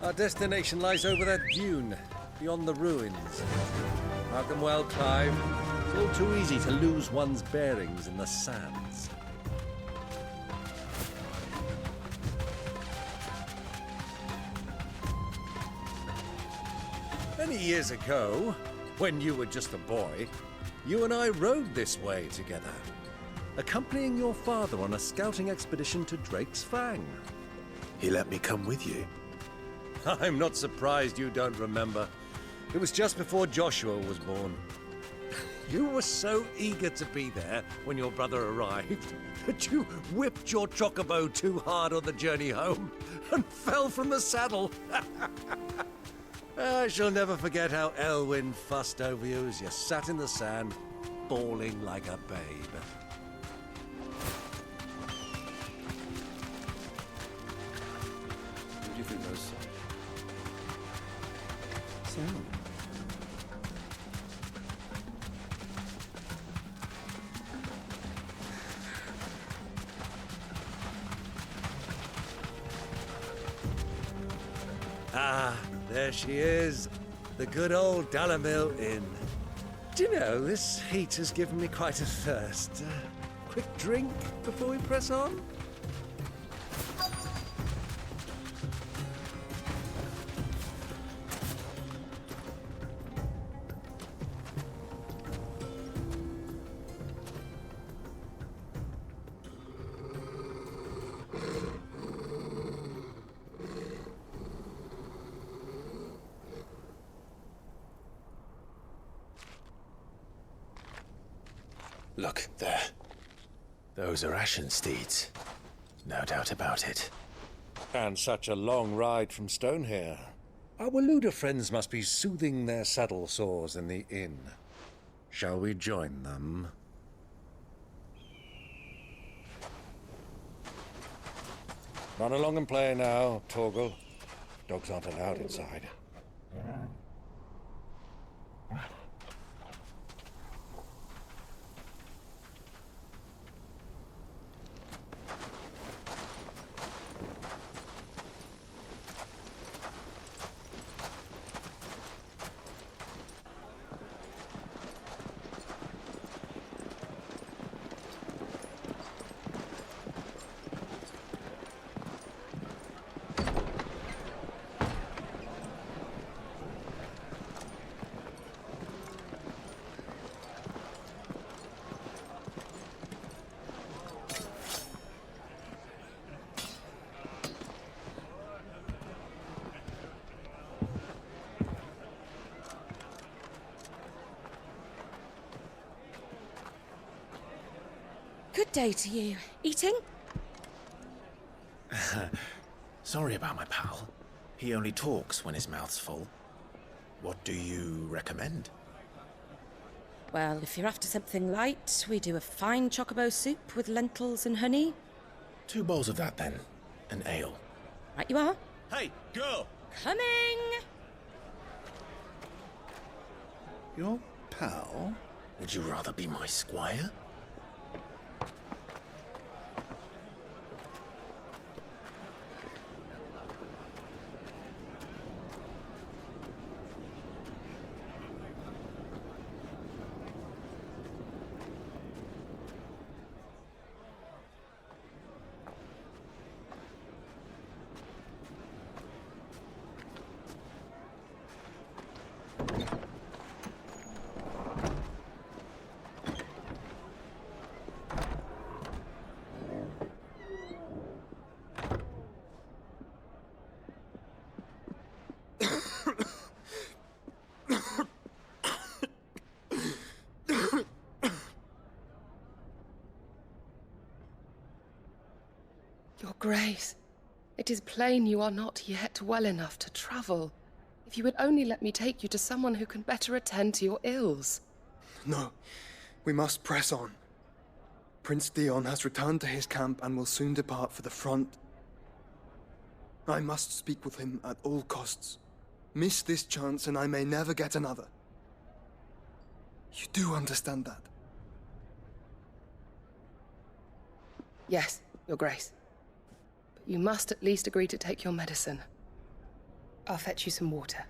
Our destination lies over that dune, beyond the ruins. Mark them well, Clive. It's all too easy to lose one's bearings in the sands. Many years ago, when you were just a boy, you and I rode this way together, accompanying your father on a scouting expedition to Drake's Fang. He let me come with you. I'm not surprised you don't remember. It was just before Joshua was born. You were so eager to be there when your brother arrived that you whipped your Chocobo too hard on the journey home and fell from the saddle. I shall never forget how Elwyn fussed over you as you sat in the sand, bawling like a babe. What do you think those sound? Ah, there she is. The good old Dalamil Inn. Do you know, this heat has given me quite a thirst. Quick drink before we press on? Look, there. Those are Ashen steeds. No doubt about it. And such a long ride from Stonehair. Our Waluda friends must be soothing their saddle sores in the inn. Shall we join them? Run along and play now, Torgal. Dogs aren't allowed inside. Good day to you. Eating? Sorry about my pal. He only talks when his mouth's full. What do you recommend? Well, if you're after something light, we do a fine chocobo soup with lentils and honey. 2 bowls of that, then. An ale. Right you are. Hey, girl! Coming! Your pal? Would you rather be my squire? Your Grace, it is plain you are not yet well enough to travel. If you would only let me take you to someone who can better attend to your ills. No, we must press on. Prince Dion has returned to his camp and will soon depart for the front. I must speak with him at all costs. Miss this chance and I may never get another. You do understand that? Yes, Your Grace. But you must at least agree to take your medicine. I'll fetch you some water.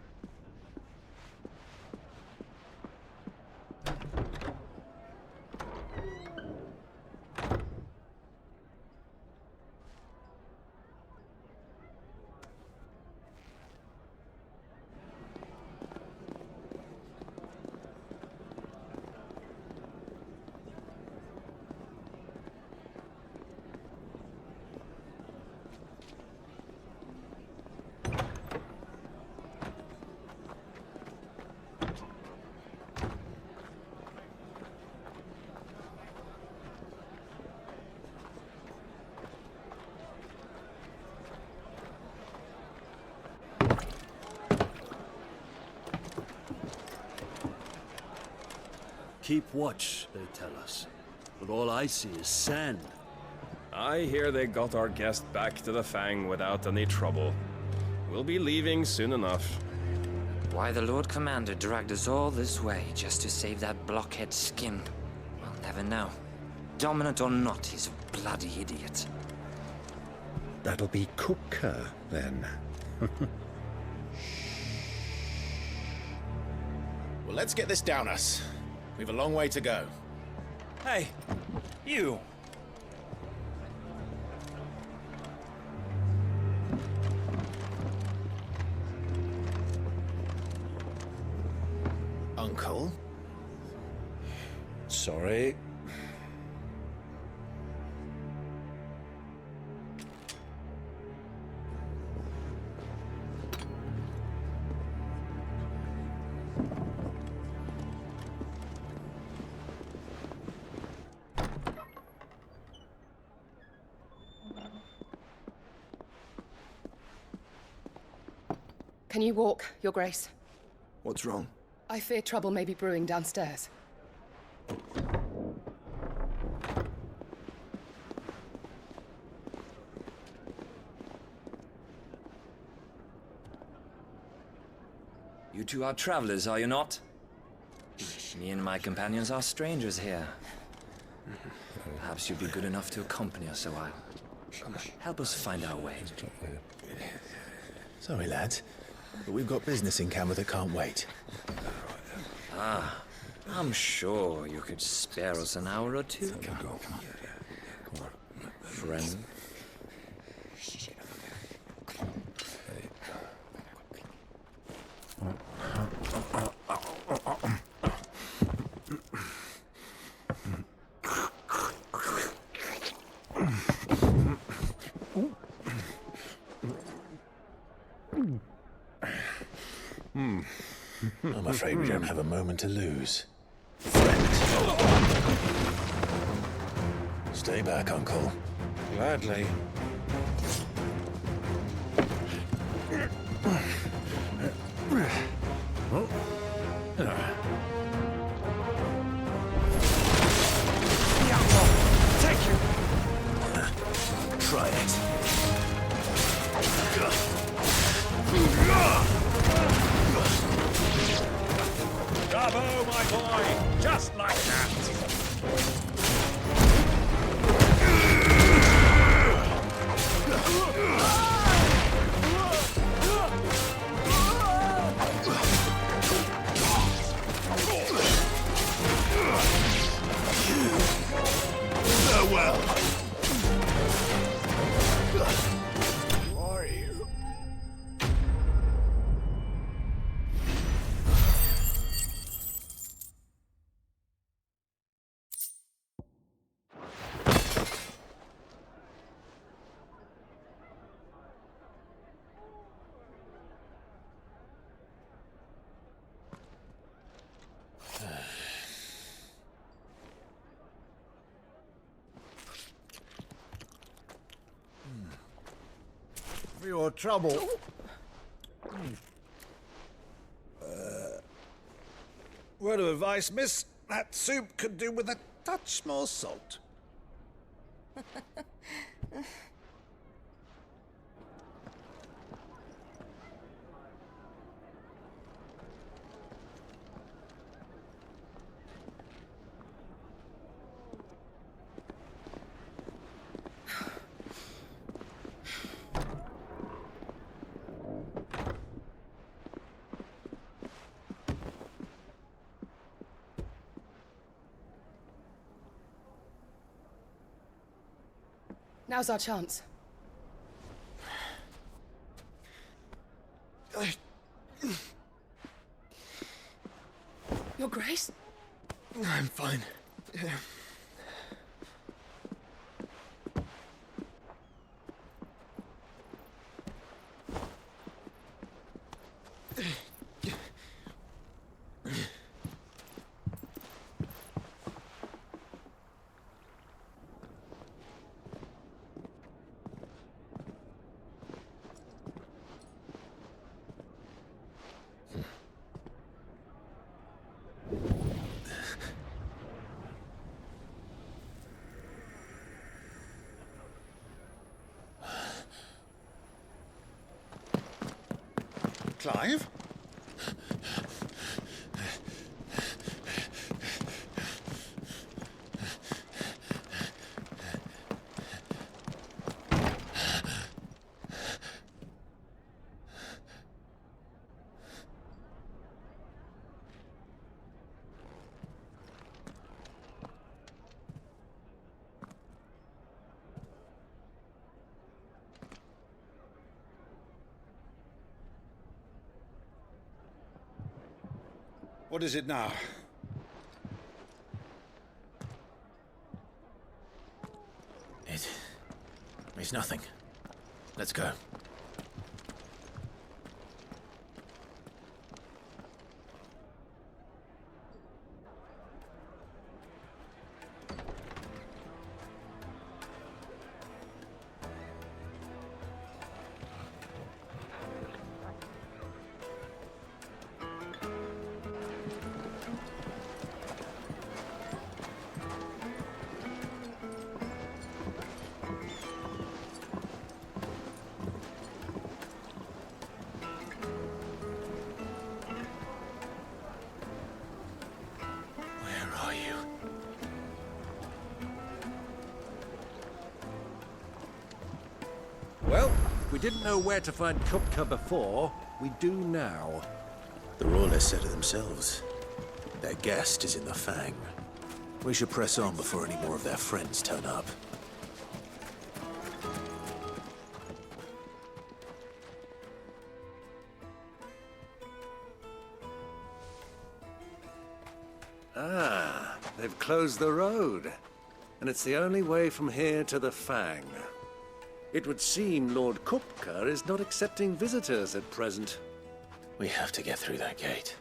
Keep watch, they tell us. But all I see is sand. I hear they got our guest back to the Fang without any trouble. We'll be leaving soon enough. Why the Lord Commander dragged us all this way just to save that blockhead skin, we'll never know. Dominant or not, he's a bloody idiot. That'll be Cooker, then. Well, let's get this down us. We've a long way to go. Hey, you! Uncle? Sorry. Can you walk, Your Grace? What's wrong? I fear trouble may be brewing downstairs. You two are travelers, are you not? Me and my companions are strangers here. Perhaps you'd be good enough to accompany us a while. Help us find our way. Sorry, lads, but we've got business in camera that can't wait. Ah, I'm sure you could spare us an hour or two. Come on. Friend. I'm afraid we don't have a moment to lose. Friend. Stay back, Uncle. Gladly. Take you! Try it. Bravo, my boy! Just like that! Farewell. Who are you? For your trouble. Word of advice, miss. That soup could do with a touch more salt. Now's our chance. Your Grace? I'm fine. Yeah. Clive? What is it now? It's nothing. Let's go. Well, if we didn't know where to find Kupka before, we do now. The Royalists said it themselves. Their guest is in the Fang. We should press on before any more of their friends turn up. Ah, they've closed the road. And it's the only way from here to the Fang. It would seem Lord Kupka is not accepting visitors at present. We have to get through that gate.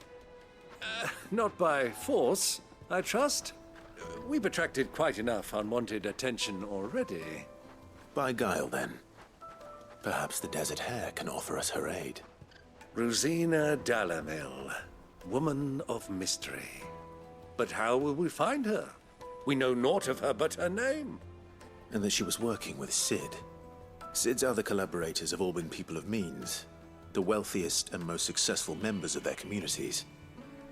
Not by force, I trust. We've attracted quite enough unwanted attention already. By guile, then. Perhaps the Desert Hare can offer us her aid. Rosina Dalamil, woman of mystery. But how will we find her? We know naught of her but her name. And that she was working with Sid. Sid's other collaborators have all been people of means, the wealthiest and most successful members of their communities.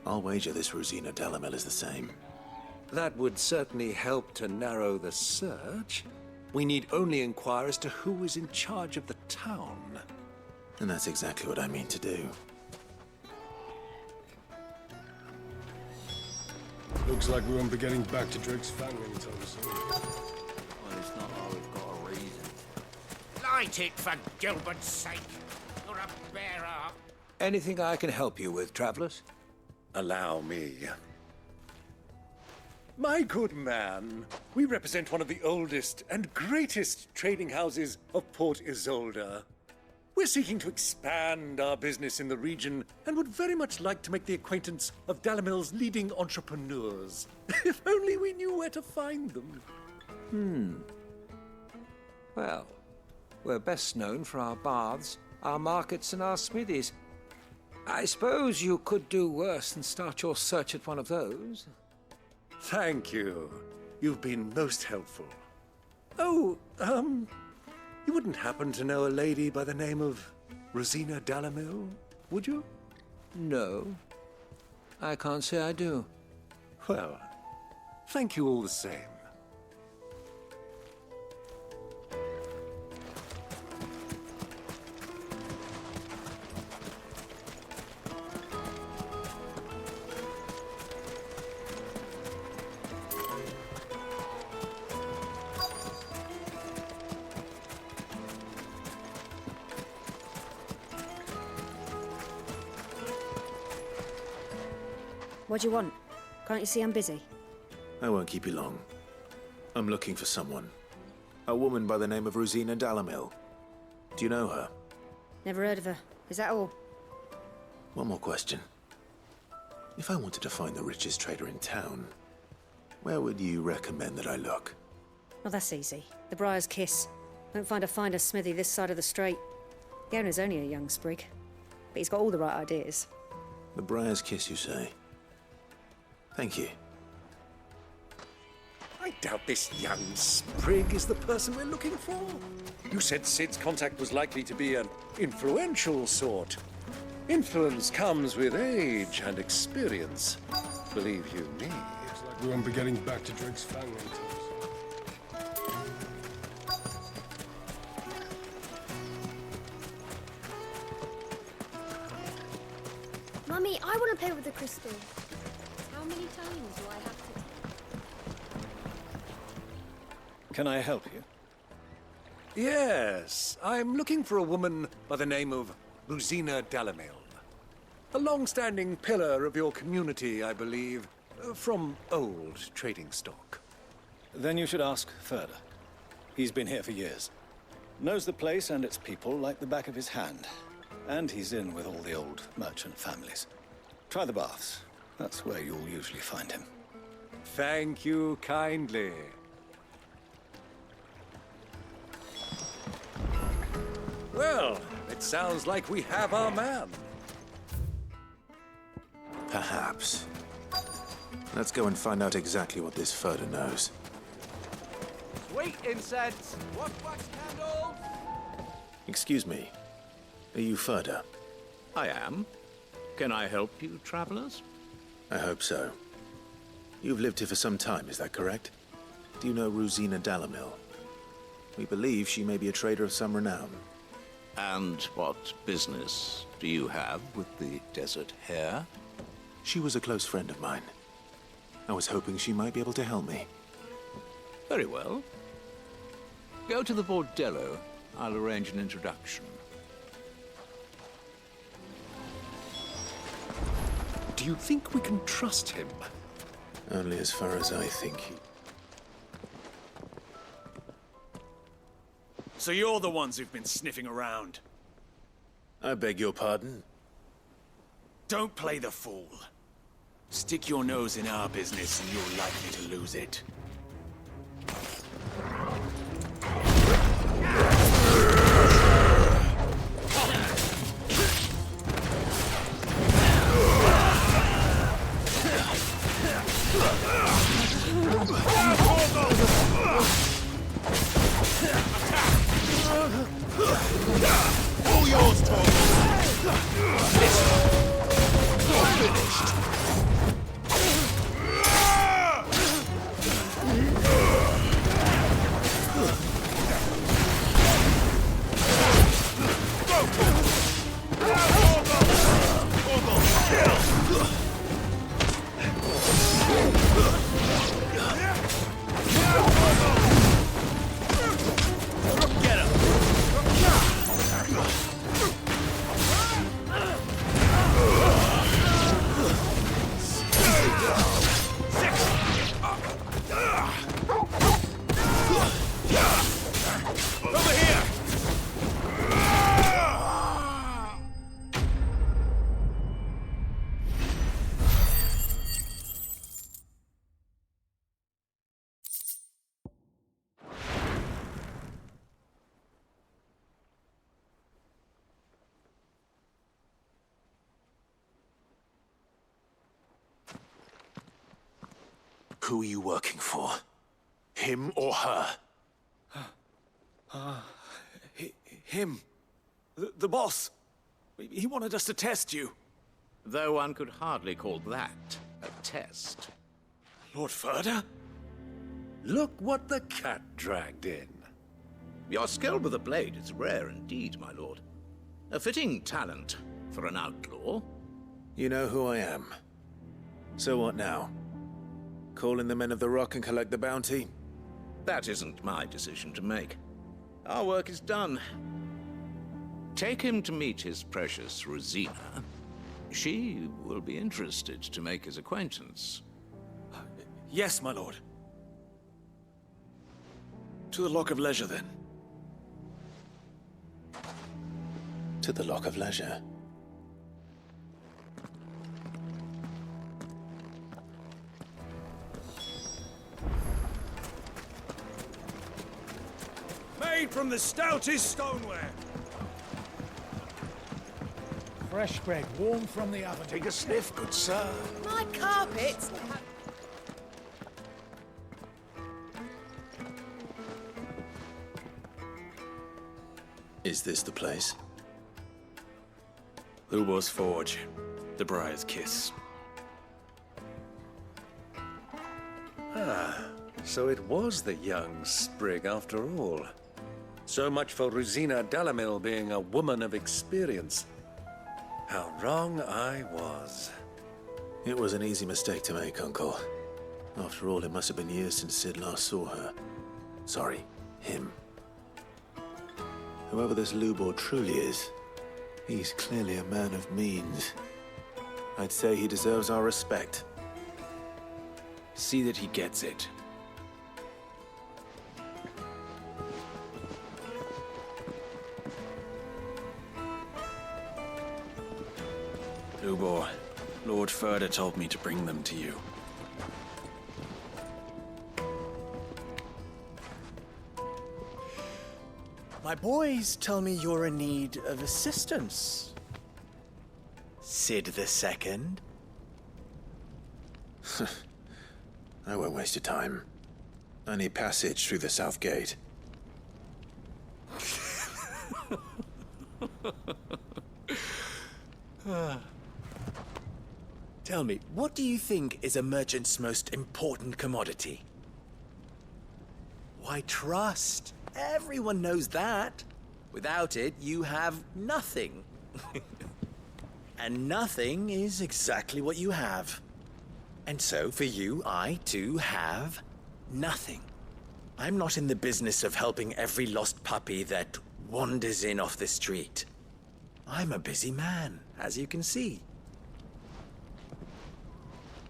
I'll wager this Rosina Dalamel is the same. That would certainly help to narrow the search. We need only inquire as to who is in charge of the town. And that's exactly what I mean to do. Looks like we won't be getting back to Drake's Fang anytime soon. Well, it's not like we've got a reason. Light it, for Gilbert's sake. You're a bearer. Anything I can help you with, travelers? Allow me. My good man, we represent one of the oldest and greatest trading houses of Port Isolde. We're seeking to expand our business in the region and would very much like to make the acquaintance of Dalamil's leading entrepreneurs. If only we knew where to find them. Well, we're best known for our baths, our markets, and our smithies. I suppose you could do worse than start your search at one of those. Thank you. You've been most helpful. Oh, you wouldn't happen to know a lady by the name of Rosina Dalamil, would you? No, I can't say I do. Well, thank you all the same. What do you want? Can't you see I'm busy? I won't keep you long. I'm looking for someone. A woman by the name of Rosina Dalamil. Do you know her? Never heard of her. Is that all? One more question. If I wanted to find the richest trader in town, where would you recommend that I look? Well, that's easy. The Briar's Kiss. Won't find a finer smithy this side of the strait. The owner's only a young sprig, but he's got all the right ideas. The Briar's Kiss, you say? Thank you. I doubt this young sprig is the person we're looking for. You said Sid's contact was likely to be an influential sort. Influence comes with age and experience. Believe you me. Looks like we won't be getting back to Drake's Fang anytime soon. Mummy, I want to play with the crystal. How many times do I have to... Can I help you? Yes, I'm looking for a woman by the name of Rosina Dalamil. A long-standing pillar of your community, I believe, from old trading stock. Then you should ask Ferda. He's been here for years. Knows the place and its people like the back of his hand. And he's in with all the old merchant families. Try the baths. That's where you'll usually find him. Thank you kindly. Well, it sounds like we have our man. Perhaps. Let's go and find out exactly what this Ferda knows. Sweet incense! What wax candles? Excuse me. Are you Ferda? I am. Can I help you, travelers? I hope so. You've lived here for some time, is that correct? Do you know Rosina Dalamil? We believe she may be a trader of some renown. And what business do you have with the desert hare? She was a close friend of mine. I was hoping she might be able to help me. Very well. Go to the bordello. I'll arrange an introduction. Do you think we can trust him? Only as far as I think he... So you're the ones who've been sniffing around? I beg your pardon? Don't play the fool. Stick your nose in our business and you're likely to lose it. All yours, Tom! You're finished! Who are you working for? Him or her? Him. The boss. He wanted us to test you. Though one could hardly call that a test. Lord Ferda? Look what the cat dragged in. Your skill with a blade is rare indeed, my lord. A fitting talent for an outlaw. You know who I am. So what now? Call in the Men of the Rock and collect the bounty? That isn't my decision to make. Our work is done. Take him to meet his precious Rosina. She will be interested to make his acquaintance. Yes, my lord. To the Lock of Leisure, then. To the Lock of Leisure. Made from the stoutest stoneware. Fresh bread, warm from the oven. Take a sniff, good sir. My carpets! Is this the place? Lubo's Forge. The Briar's Kiss. Ah, so it was the young sprig after all. So much for Rosina Delamil being a woman of experience. How wrong I was. It was an easy mistake to make, Uncle. After all, it must have been years since Sid last saw her. Sorry, him. Whoever this Lubor truly is, he's clearly a man of means. I'd say he deserves our respect. See that he gets it. Lubor, Lord Furder told me to bring them to you. My boys tell me you're in need of assistance. Sid the Second? I won't waste your time. I need passage through the south gate. Tell me, what do you think is a merchant's most important commodity? Why, trust. Everyone knows that. Without it, you have nothing. And nothing is exactly what you have. And so, for you, I, too, have nothing. I'm not in the business of helping every lost puppy that wanders in off the street. I'm a busy man, as you can see.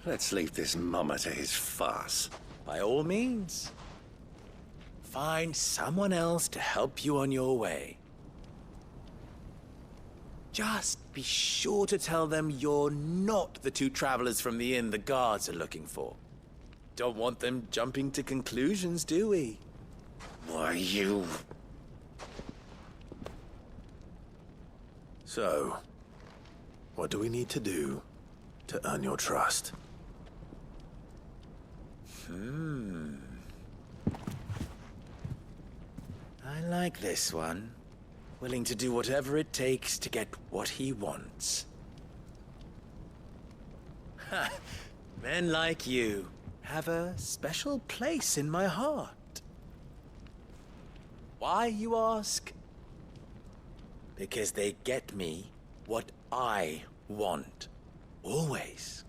Let's leave this mummer to his farce. By all means. Find someone else to help you on your way. Just be sure to tell them you're not the two travelers from the inn the guards are looking for. Don't want them jumping to conclusions, do we? Why, you... So, what do we need to do to earn your trust? I like this one. Willing to do whatever it takes to get what he wants. Ha! Men like you have a special place in my heart. Why, you ask? Because they get me what I want. Always.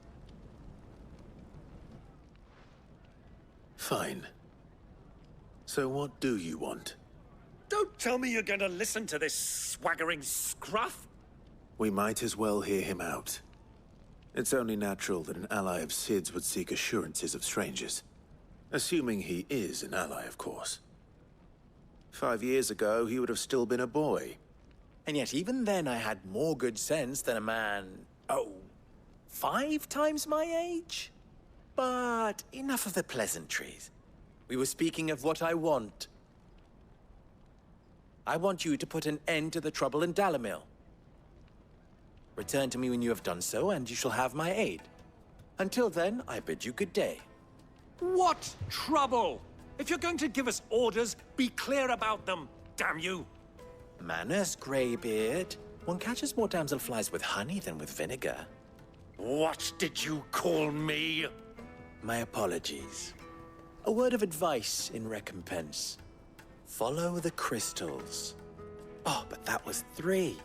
Fine. So what do you want? Don't tell me you're going to listen to this swaggering scruff! We might as well hear him out. It's only natural that an ally of Sid's would seek assurances of strangers. Assuming he is an ally, of course. 5 years ago, he would have still been a boy. And yet even then I had more good sense than a man, 5 times my age? But enough of the pleasantries. We were speaking of what I want. I want you to put an end to the trouble in Dalamil. Return to me when you have done so, and you shall have my aid. Until then, I bid you good day. What trouble? If you're going to give us orders, be clear about them, damn you! Manners, Greybeard. One catches more damselflies with honey than with vinegar. What did you call me? My apologies. A word of advice in recompense. Follow the crystals. Oh, but that was 3.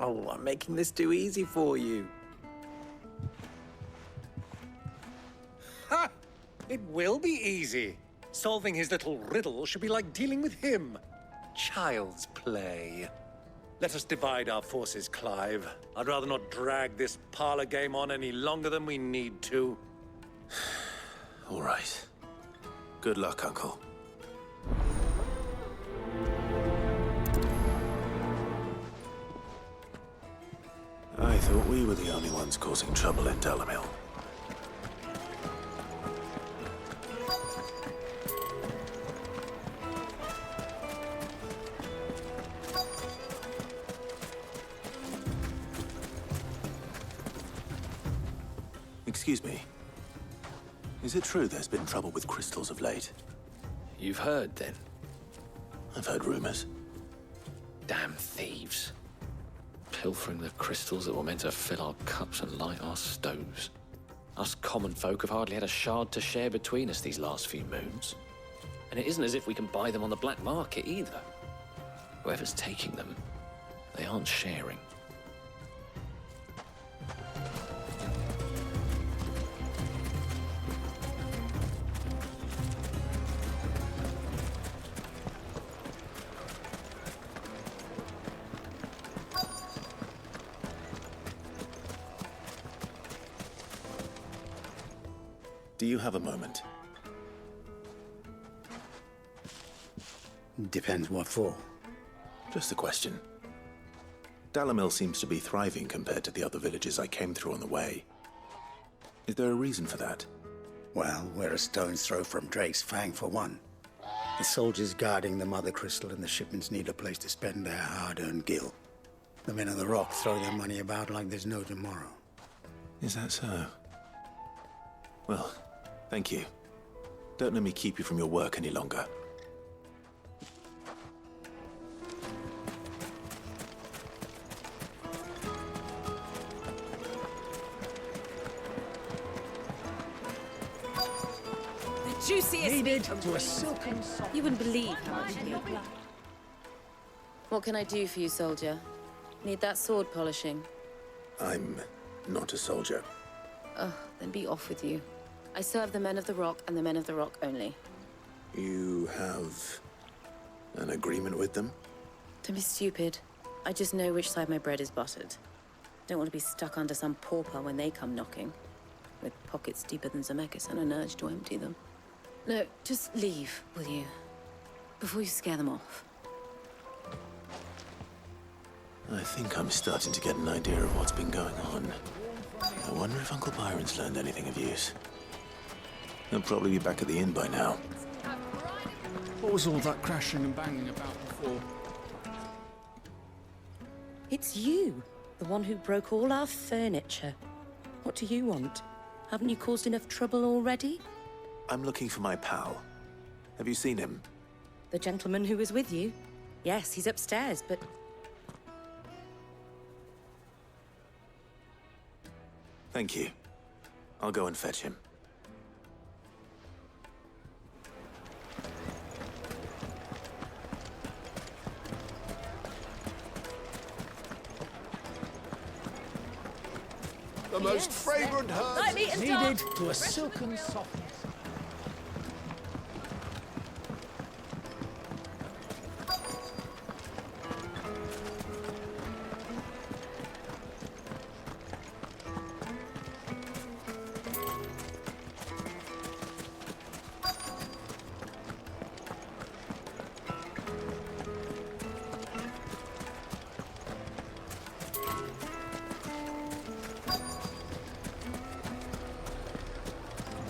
Oh, I'm making this too easy for you. Ha! It will be easy. Solving his little riddle should be like dealing with him. Child's play. Let us divide our forces, Clive. I'd rather not drag this parlor game on any longer than we need to. All right. Good luck, Uncle. I thought we were the only ones causing trouble in Dalamil. Excuse me. Is it true there's been trouble with crystals of late? You've heard, then? I've heard rumors. Damn thieves. Pilfering the crystals that were meant to fill our cups and light our stoves. Us common folk have hardly had a shard to share between us these last few moons. And it isn't as if we can buy them on the black market either. Whoever's taking them, they aren't sharing. Do you have a moment? Depends what for. Just a question. Dalamil seems to be thriving compared to the other villages I came through on the way. Is there a reason for that? Well, we're a stone's throw from Drake's Fang for one. The soldiers guarding the Mother Crystal and the shipments need a place to spend their hard-earned gil. The men of the Rock throw their money about like there's no tomorrow. Is that so? Well, thank you. Don't let me keep you from your work any longer. The juiciest Needed meat to a silken soft. You wouldn't believe how much you need. What can I do for you, soldier? Need that sword polishing? I'm not a soldier. Oh, then be off with you. I serve the men of the Rock and the men of the Rock only. You have an agreement with them? Don't be stupid. I just know which side my bread is buttered. Don't want to be stuck under some pauper when they come knocking. With pockets deeper than Zemeckis and an urge to empty them. No, just leave, will you? Before you scare them off. I think I'm starting to get an idea of what's been going on. I wonder if Uncle Byron's learned anything of use. He'll probably be back at the inn by now. What was all that crashing and banging about before? It's you, the one who broke all our furniture. What do you want? Haven't you caused enough trouble already? I'm looking for my pal. Have you seen him? The gentleman who was with you? Yes, he's upstairs, but... Thank you. I'll go and fetch him. The most fragrant herbs needed to a silken softness.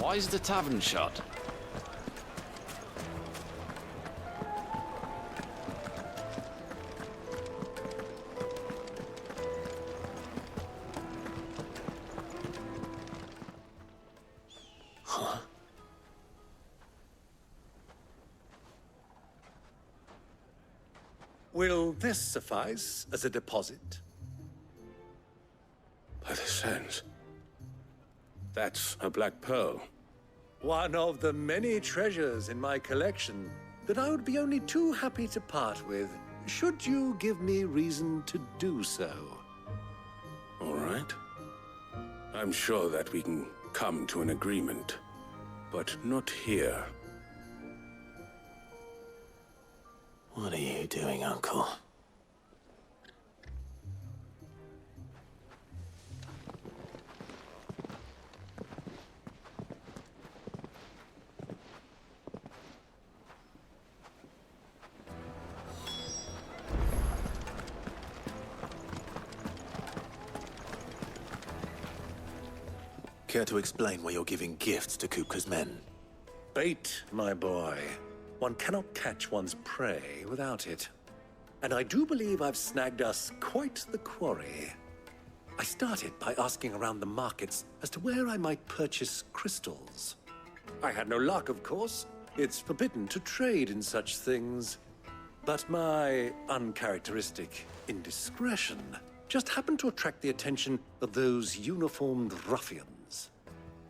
Why is the tavern shut? Huh? Will this suffice as a deposit? By the sands. That's a black pearl. One of the many treasures in my collection that I would be only too happy to part with, should you give me reason to do so. All right. I'm sure that we can come to an agreement, but not here. What are you doing, Uncle? Care to explain why you're giving gifts to Kupka's men? Bait, my boy. One cannot catch one's prey without it. And I do believe I've snagged us quite the quarry. I started by asking around the markets as to where I might purchase crystals. I had no luck, of course. It's forbidden to trade in such things. But my uncharacteristic indiscretion just happened to attract the attention of those uniformed ruffians.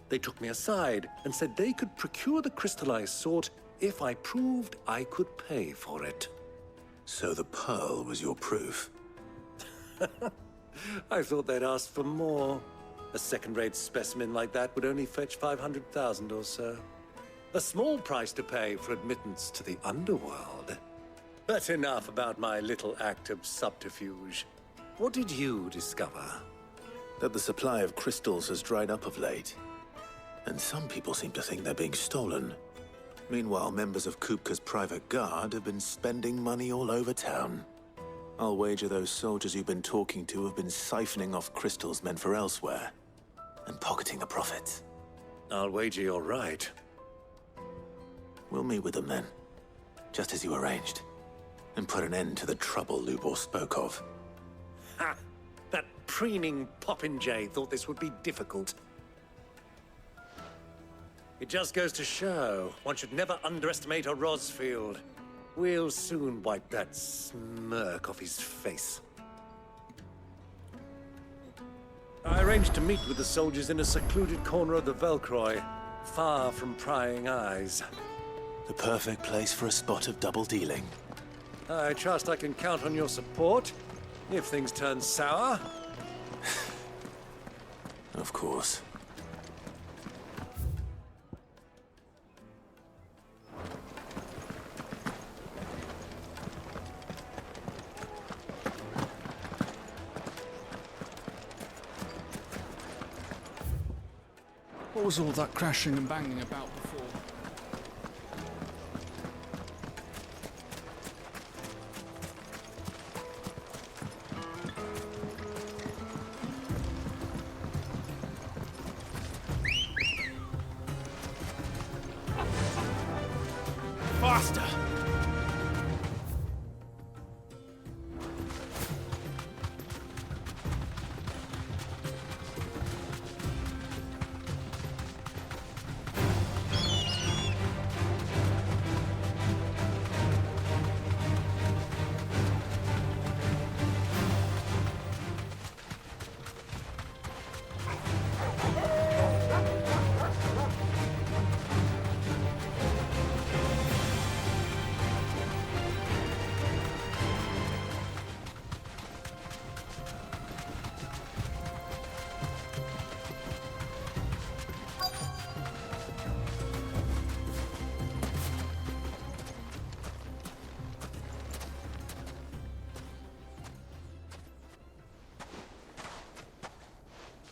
They took me aside and said they could procure the crystal I sought if I proved I could pay for it. So the pearl was your proof? I thought they'd ask for more. A second-rate specimen like that would only fetch 500,000 or so. A small price to pay for admittance to the underworld. But enough about my little act of subterfuge. What did you discover? That the supply of crystals has dried up of late. And some people seem to think they're being stolen. Meanwhile, members of Kupka's private guard have been spending money all over town. I'll wager those soldiers you've been talking to have been siphoning off crystals meant for elsewhere, and pocketing the profits. I'll wager you're right. We'll meet with them then, just as you arranged, and put an end to the trouble Lubor spoke of. Ha! That preening popinjay thought this would be difficult. It just goes to show, one should never underestimate a Rosfield. We'll soon wipe that smirk off his face. I arranged to meet with the soldiers in a secluded corner of the Walkhtrough, far from prying eyes. The perfect place for a spot of double dealing. I trust I can count on your support, if things turn sour. Of course. What was all that crashing and banging about before? Faster!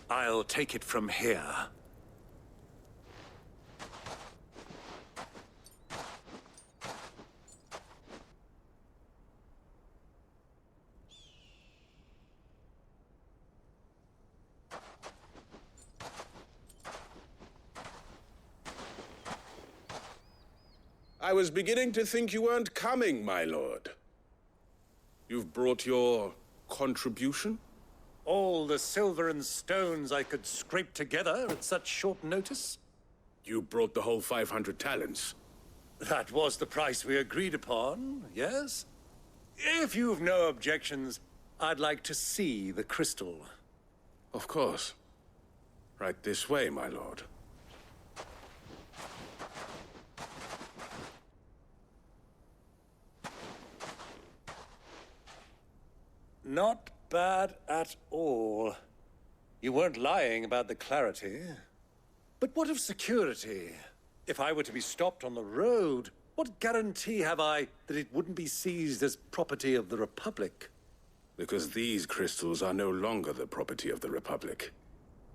I'll take it from here. I was beginning to think you weren't coming, my lord. You've brought your contribution? All the silver and stones I could scrape together at such short notice? You brought the whole 500 talents. That was the price we agreed upon, yes? If you've no objections, I'd like to see the crystal. Of course. Right this way, my lord. Not bad at all. You weren't lying about the clarity. But what of security? If I were to be stopped on the road, what guarantee have I that it wouldn't be seized as property of the Republic? Because these crystals are no longer the property of the Republic.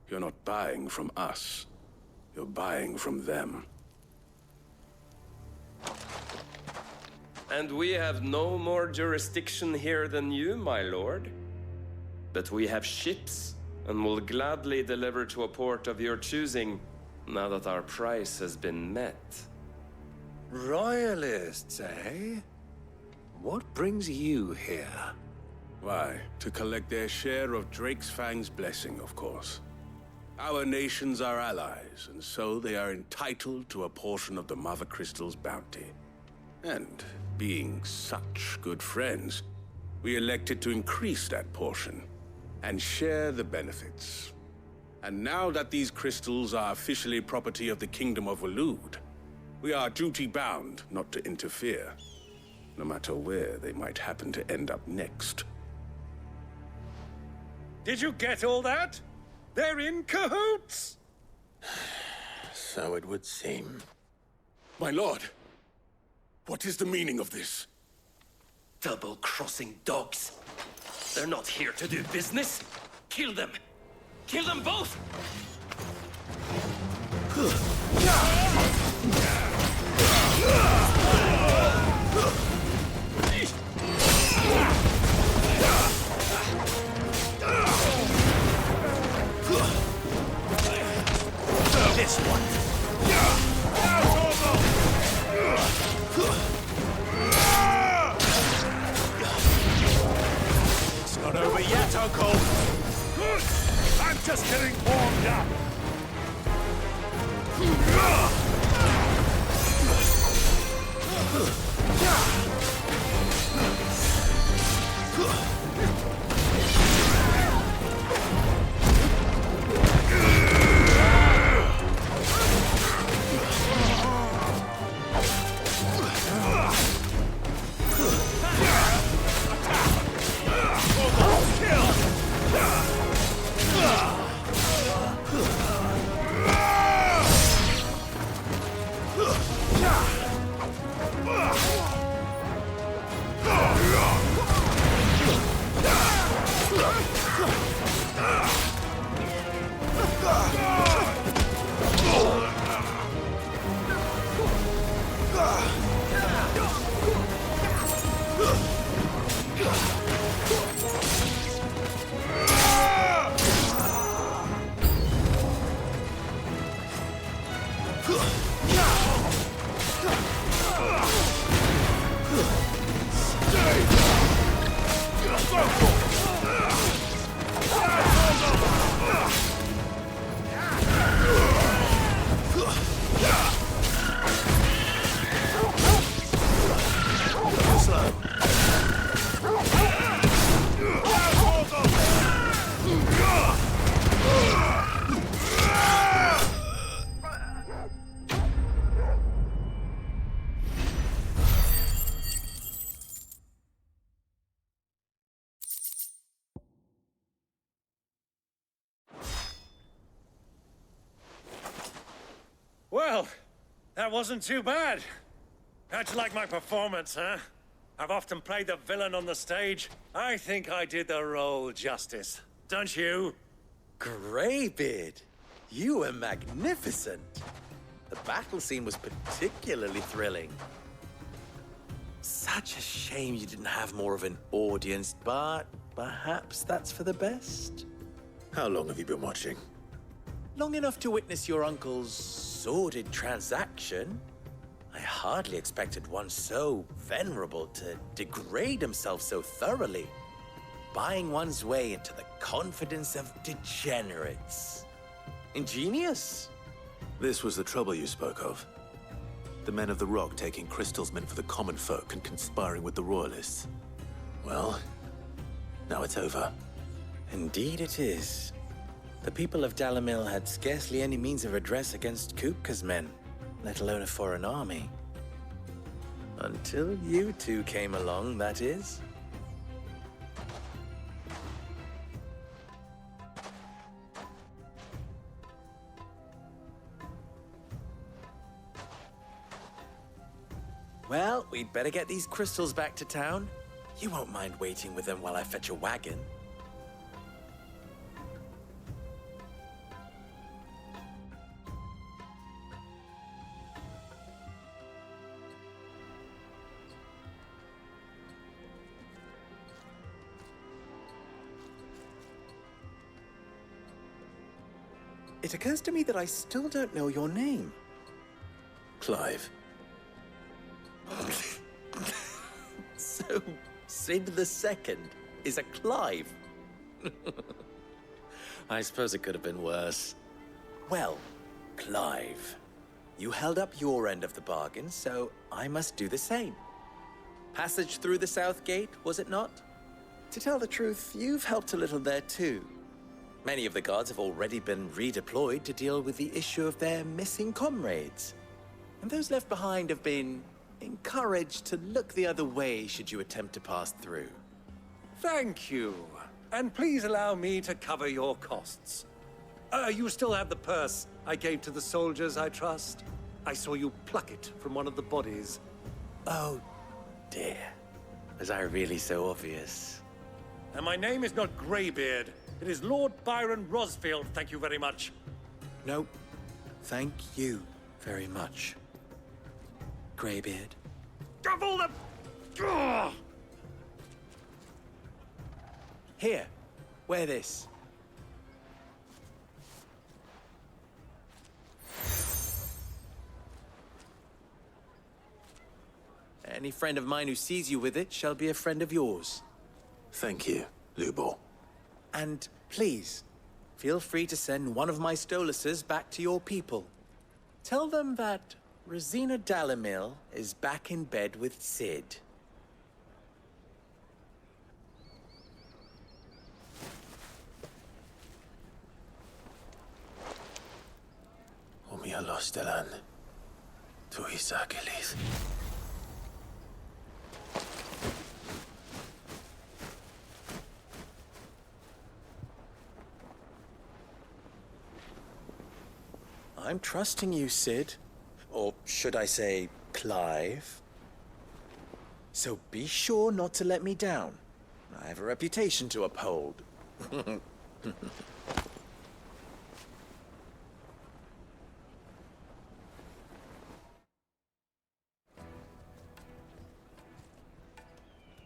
You're not buying from us. You're buying from them. And we have no more jurisdiction here than you, my lord. But we have ships and will gladly deliver to a port of your choosing, now that our price has been met. Royalists, eh? What brings you here? Why, to collect their share of Drake's Fang's blessing, of course. Our nations are allies, and so they are entitled to a portion of the Mother Crystal's bounty. And being such good friends, we elected to increase that portion and share the benefits. And now that these crystals are officially property of the Kingdom of Waloed, we are duty-bound not to interfere, no matter where they might happen to end up next. Did you get all that? They're in cahoots! So it would seem. My lord, what is the meaning of this? Double-crossing dogs. They're not here to do business. Kill them! Kill them both! This one. It's not over yet, Uncle! I'm just getting warmed up! Well, that wasn't too bad. How'd you like my performance, huh? I've often played the villain on the stage. I think I did the role justice. Don't you? Greybeard, you were magnificent. The battle scene was particularly thrilling. Such a shame you didn't have more of an audience, but perhaps that's for the best. How long have you been watching? Long enough to witness your uncle's sordid transaction. I hardly expected one so venerable to degrade himself so thoroughly, buying one's way into the confidence of degenerates. Ingenious. This was the trouble you spoke of. The men of the Rock taking crystals meant for the common folk and conspiring with the Royalists. Well, now it's over. Indeed it is. The people of Dalamil had scarcely any means of redress against Kupka's men, let alone a foreign army. Until you two came along, that is. Well, we'd better get these crystals back to town. You won't mind waiting with them while I fetch a wagon. It occurs to me that I still don't know your name. Clive. So, Sid the Second is a Clive? I suppose it could have been worse. Well, Clive, you held up your end of the bargain, so I must do the same. Passage through the South Gate, was it not? To tell the truth, you've helped a little there too. Many of the guards have already been redeployed to deal with the issue of their missing comrades. And those left behind have been encouraged to look the other way should you attempt to pass through. Thank you. And please allow me to cover your costs. You still have the purse I gave to the soldiers, I trust? I saw you pluck it from one of the bodies. Oh, dear. Was I really so obvious? And my name is not Greybeard. It is Lord Byron Rosfield, thank you very much. No, thank you very much, Greybeard. Of all the... Ugh! Here, wear this. Any friend of mine who sees you with it shall be a friend of yours. Thank you, Lubor. And please, feel free to send one of my Stoluses back to your people. Tell them that Rosina Dalamil is back in bed with Sid. Umialos Delan. Tu Isakelis. I'm trusting you, Sid. Or should I say, Clive? So be sure not to let me down. I have a reputation to uphold.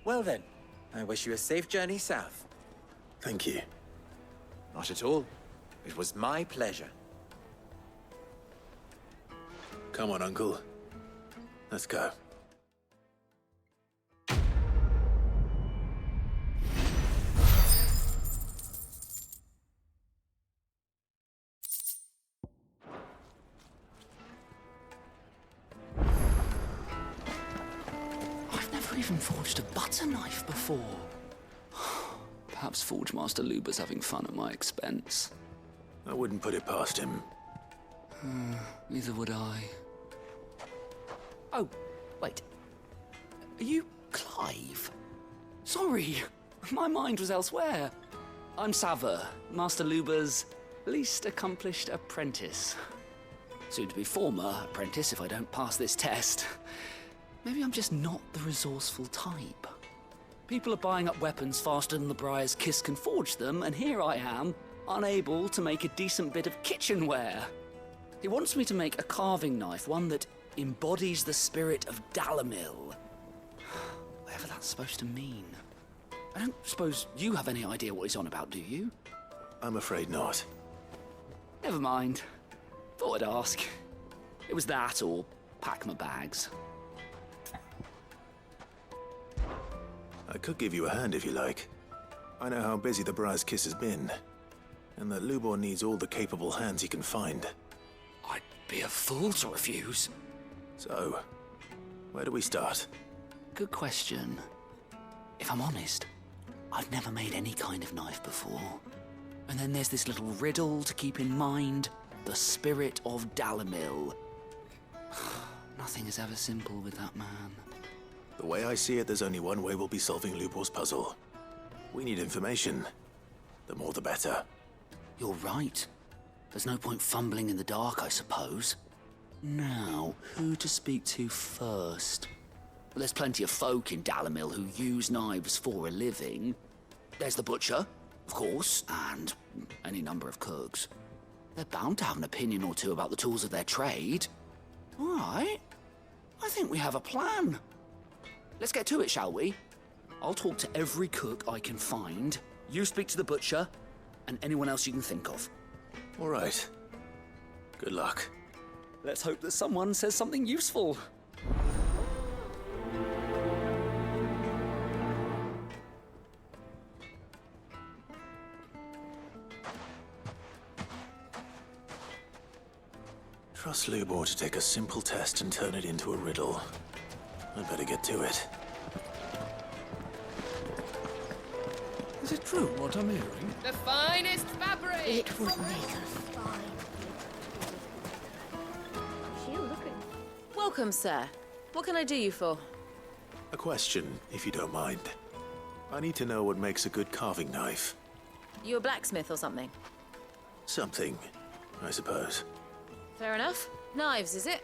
Well then, I wish you a safe journey south. Thank you. Not at all. It was my pleasure. Come on, Uncle. Let's go. I've never even forged a butter knife before. Perhaps Forge Master Luber's having fun at my expense. I wouldn't put it past him. Neither would I. Oh, wait. Are you Clive? Sorry, my mind was elsewhere. I'm Sava, Master Luber's least accomplished apprentice. Soon to be former apprentice if I don't pass this test. Maybe I'm just not the resourceful type. People are buying up weapons faster than the Briar's Kiss can forge them, and here I am, unable to make a decent bit of kitchenware. He wants me to make a carving knife, one that embodies the spirit of Dalamil. Whatever that's supposed to mean. I don't suppose you have any idea what he's on about, do you? I'm afraid not. Never mind. Thought I'd ask. It was that or pack my bags. I could give you a hand if you like. I know how busy the Briar's Kiss has been, and that Lubor needs all the capable hands he can find. I'd be a fool to refuse. So, where do we start? Good question. If I'm honest, I've never made any kind of knife before. And then there's this little riddle to keep in mind. The spirit of Dalamil. Nothing is ever simple with that man. The way I see it, there's only one way we'll be solving Lubor's puzzle. We need information. The more the better. You're right. There's no point fumbling in the dark, I suppose. Now, who to speak to first? Well, there's plenty of folk in Dalamil who use knives for a living. There's the butcher, of course, and any number of cooks. They're bound to have an opinion or two about the tools of their trade. All right. I think we have a plan. Let's get to it, shall we? I'll talk to every cook I can find. You speak to the butcher, and anyone else you can think of. All right. Good luck. Let's hope that someone says something useful. Trust Lubor to take a simple test and turn it into a riddle. I'd better get to it. Is it true what I'm hearing? The finest fabric! It would make a fine. She'll look at. Welcome, sir. What can I do you for? A question, if you don't mind. I need to know what makes a good carving knife. You a blacksmith or something? Something, I suppose. Fair enough. Knives, is it?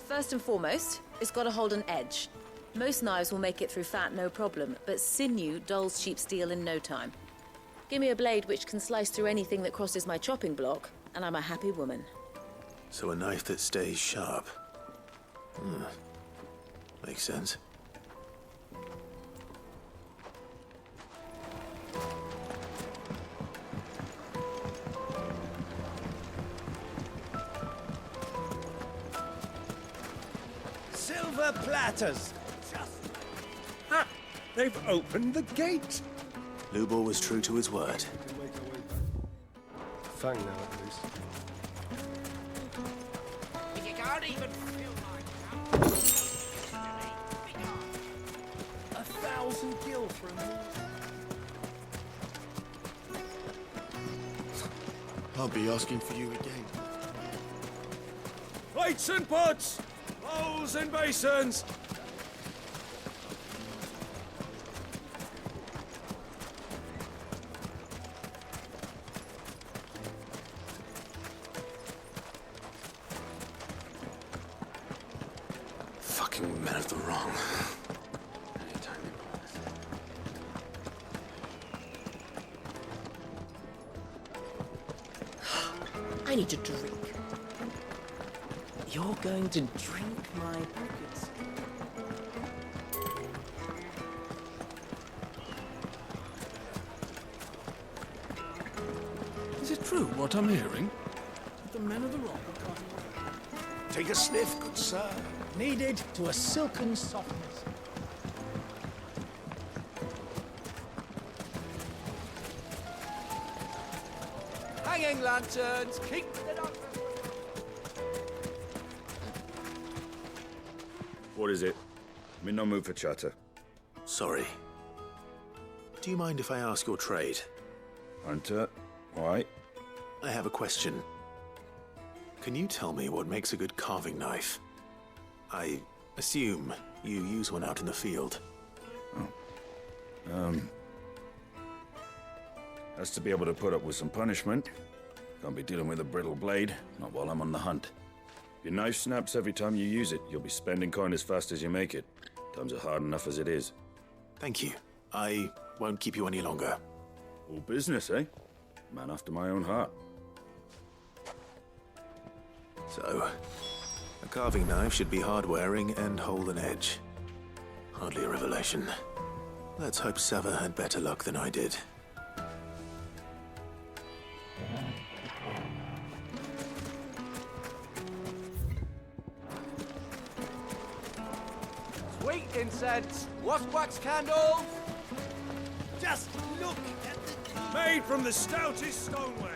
First and foremost, it's got to hold an edge. Most knives will make it through fat, no problem, but sinew dulls cheap steel in no time. Give me a blade which can slice through anything that crosses my chopping block, and I'm a happy woman. So a knife that stays sharp. Makes sense. Silver platters! Ha! They've opened the gate! Lubor was true to his word. Fang now, at least. If you can't even fill my cup. 1,000 gil for a meal. I'll be asking for you again. Plates and pots! Bowls and basins! Fucking men of the wrong. I need a drink. You're going to drink my pockets. Is it true what I'm hearing? The men of the rock. Take a sniff, good sir. Kneaded to a silken softness. Hanging lanterns, keep it up. What is it? I'm in no mood for chatter. Sorry. Do you mind if I ask your trade? Hunter, why? I have a question. Can you tell me what makes a good carving knife? I assume you use one out in the field. Has to be able to put up with some punishment. Can't be dealing with a brittle blade, not while I'm on the hunt. If your knife snaps every time you use it, you'll be spending coin as fast as you make it. Times are hard enough as it is. Thank you. I won't keep you any longer. All business, eh? Man after my own heart. So, a carving knife should be hard-wearing and hold an edge. Hardly a revelation. Let's hope Sava had better luck than I did. Sweet incense, wax candles. Just look at the... Made from the stoutest stoneware.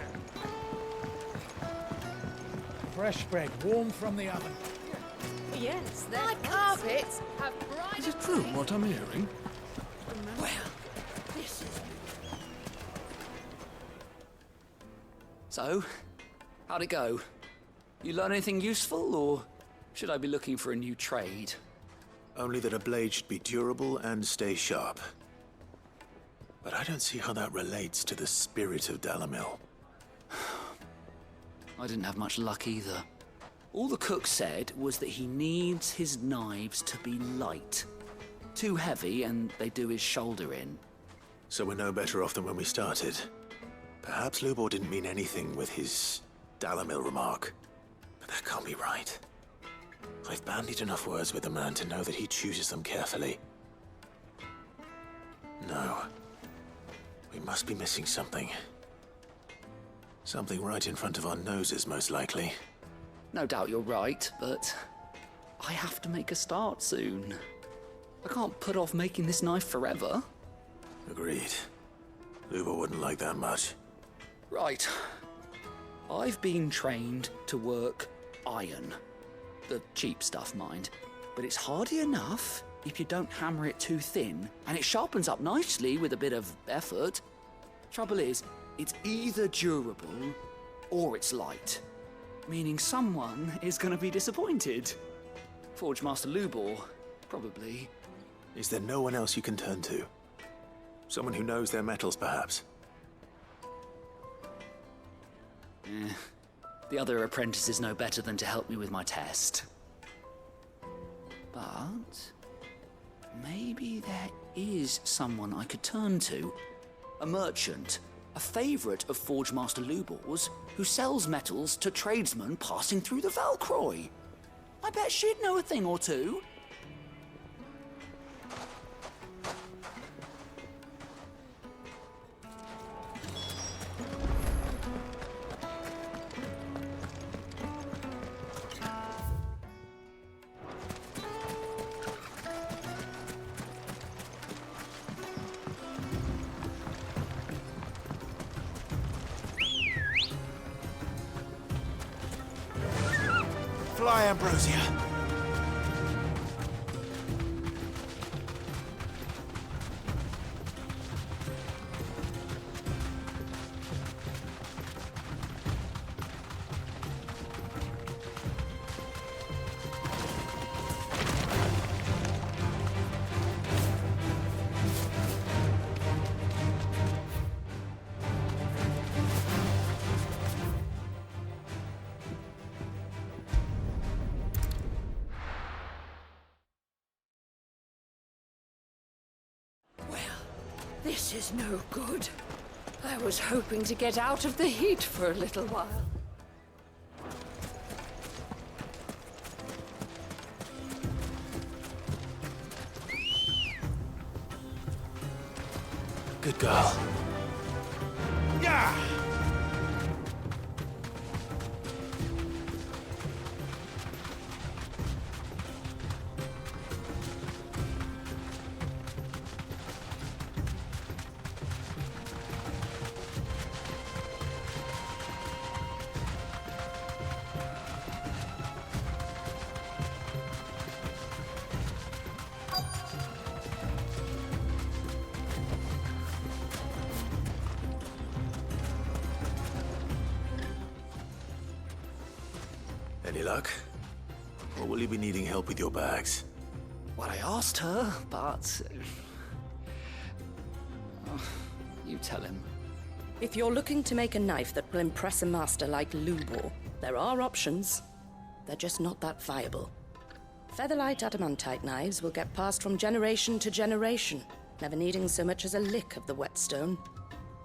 Fresh bread, warm from the oven. Yes, my carpets have bright. Is it true what I'm hearing? Well, this is... So, how'd it go? You learn anything useful, or should I be looking for a new trade? Only that a blade should be durable and stay sharp. But I don't see how that relates to the spirit of Dalamil. I didn't have much luck either. All the cook said was that he needs his knives to be light. Too heavy and they do his shoulder in. So we're no better off than when we started. Perhaps Lubor didn't mean anything with his Dalamil remark. But that can't be right. I've bandied enough words with the man to know that he chooses them carefully. No. We must be missing something. Something right in front of our noses, most likely. No doubt you're right, but I have to make a start soon. I can't put off making this knife forever. Agreed. Luba wouldn't like that much. Right. I've been trained to work iron. The cheap stuff, mind. But it's hardy enough if you don't hammer it too thin, and it sharpens up nicely with a bit of effort. Trouble is, it's either durable or it's light, meaning someone is going to be disappointed. Forge Master Lubor, probably. Is there no one else you can turn to? Someone who knows their metals, perhaps? The other apprentices know better than to help me with my test. But maybe there is someone I could turn to. A merchant, a favourite of Forge Master Lubor's, who sells metals to tradesmen passing through the Walkhtrough. I bet she'd know a thing or two. Fly, Ambrosia. This is no good. I was hoping to get out of the heat for a little while. Good girl. Yeah! Any luck? Or will you be needing help with your bags? Well, I asked her, but... you tell him. If you're looking to make a knife that will impress a master like Lubor, there are options. They're just not that viable. Featherlight adamantite knives will get passed from generation to generation, never needing so much as a lick of the whetstone.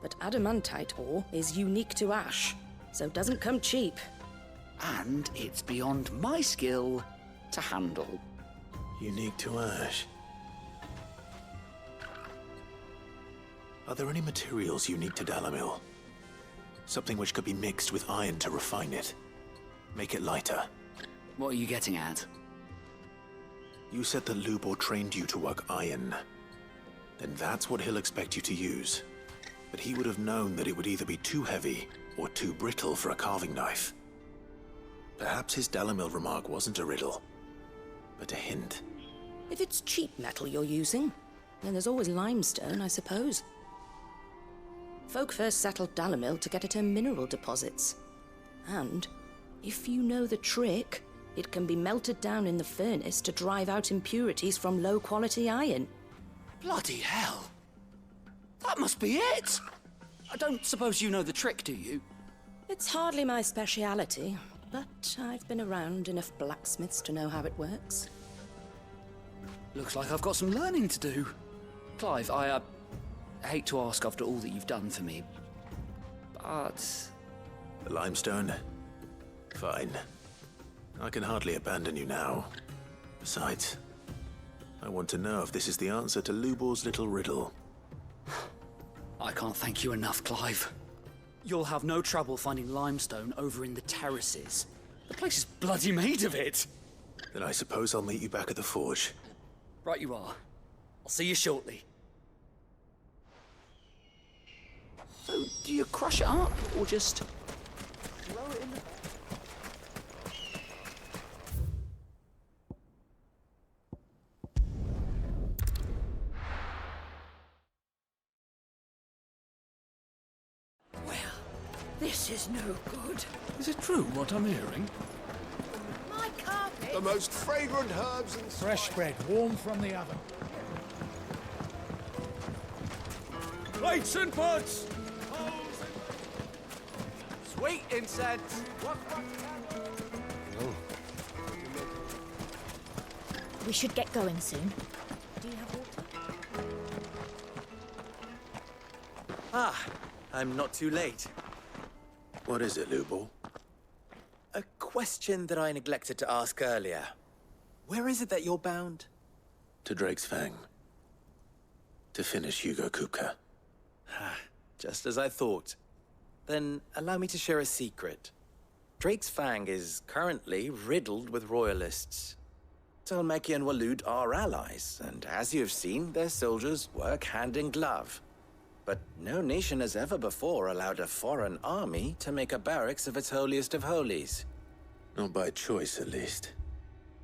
But adamantite ore is unique to ash, so it doesn't come cheap. And it's beyond my skill to handle. Unique to ash. Are there any materials unique to Dalamil? Something which could be mixed with iron to refine it. Make it lighter. What are you getting at? You said that Lubor trained you to work iron. Then that's what he'll expect you to use. But he would have known that it would either be too heavy or too brittle for a carving knife. Perhaps his Dalamil remark wasn't a riddle, but a hint. If it's cheap metal you're using, then there's always limestone, I suppose. Folk first settled Dalamil to get at her mineral deposits. And, if you know the trick, it can be melted down in the furnace to drive out impurities from low-quality iron. Bloody hell! That must be it! I don't suppose you know the trick, do you? It's hardly my speciality, but I've been around enough blacksmiths to know how it works. Looks like I've got some learning to do. Clive, I hate to ask after all that you've done for me, but... The limestone? Fine. I can hardly abandon you now. Besides, I want to know if this is the answer to Lubor's little riddle. I can't thank you enough, Clive. You'll have no trouble finding limestone over in the terraces. The place is bloody made of it. Then I suppose I'll meet you back at the forge. Right you are. I'll see you shortly. So, do you crush it up, or just throw it in the... This is no good. Is it true what I'm hearing? My carpet! The most fragrant herbs and Fresh bread, warm from the oven. Lights and pots! sweet incense. We should get going soon. Do you have water? Ah, I'm not too late. What is it, Lubor? A question that I neglected to ask earlier. Where is it that you're bound? To Drake's Fang. To finish Hugo Kupka. Just as I thought. Then allow me to share a secret. Drake's Fang is currently riddled with royalists. Talmeki and Walud are allies, and as you have seen, their soldiers work hand in glove. But no nation has ever before allowed a foreign army to make a barracks of its holiest of holies. Not by choice, at least.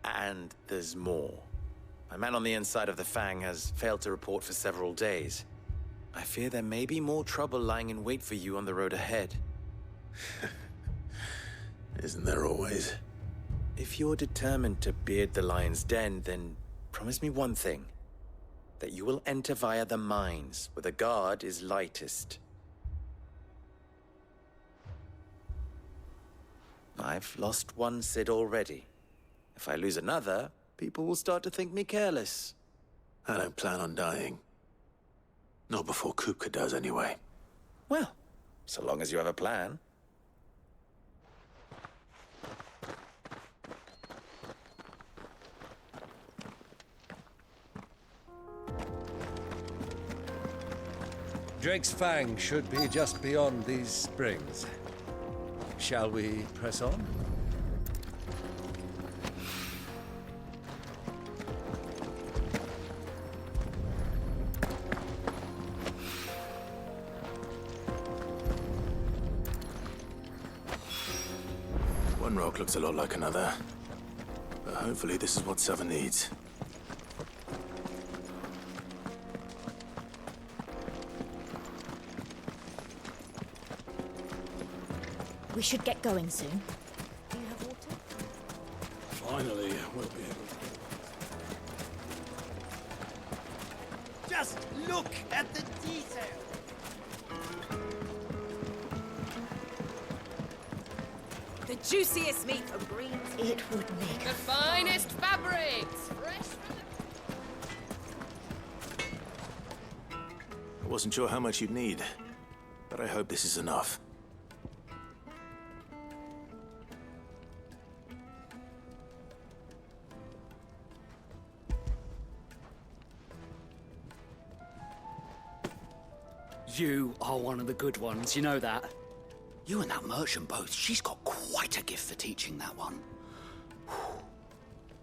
And there's more. My man on the inside of the Fang has failed to report for several days. I fear there may be more trouble lying in wait for you on the road ahead. Isn't there always? If you're determined to beard the lion's den, then promise me one thing. That you will enter via the mines, where the guard is lightest. I've lost one Cid already. If I lose another, people will start to think me careless. I don't plan on dying. Not before Kupka does, anyway. Well, so long as you have a plan. Drake's Fang should be just beyond these springs. Shall we press on? One rock looks a lot like another. But hopefully this is what Sava needs. We should get going soon. Do you have water? Finally, we'll be able to... Just look at the detail. The juiciest meat from greens. It would make the finest fabrics. Fresh from the... I wasn't sure how much you'd need, but I hope this is enough. You are one of the good ones, you know that. You and that merchant both, she's got quite a gift for teaching that one.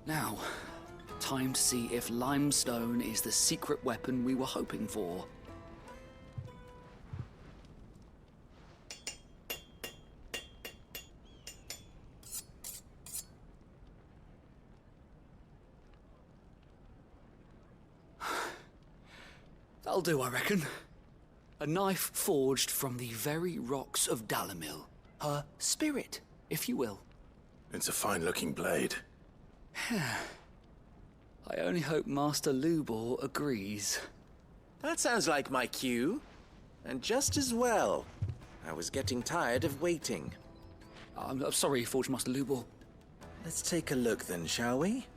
Now, time to see if limestone is the secret weapon we were hoping for. That'll do, I reckon. A knife forged from the very rocks of Dalamil. Her spirit, if you will. It's a fine-looking blade. I only hope Master Lubor agrees. That sounds like my cue. And just as well. I was getting tired of waiting. I'm sorry, Forge Master Lubor. Let's take a look then, shall we?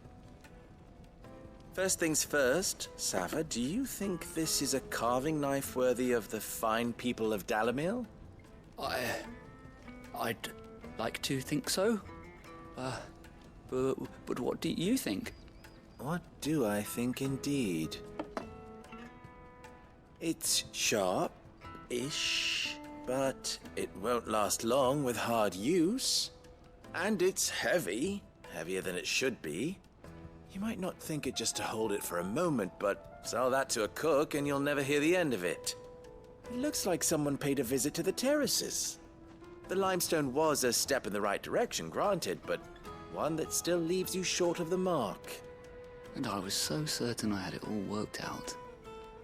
First things first, Sava, do you think this is a carving knife worthy of the fine people of Dalamil? I'd like to think so. But what do you think? What do I think indeed? It's sharp-ish, but it won't last long with hard use. And it's heavy. Heavier than it should be. You might not think it just to hold it for a moment, but sell that to a cook and you'll never hear the end of it. It looks like someone paid a visit to the terraces. The limestone was a step in the right direction, granted, but one that still leaves you short of the mark. And I was so certain I had it all worked out.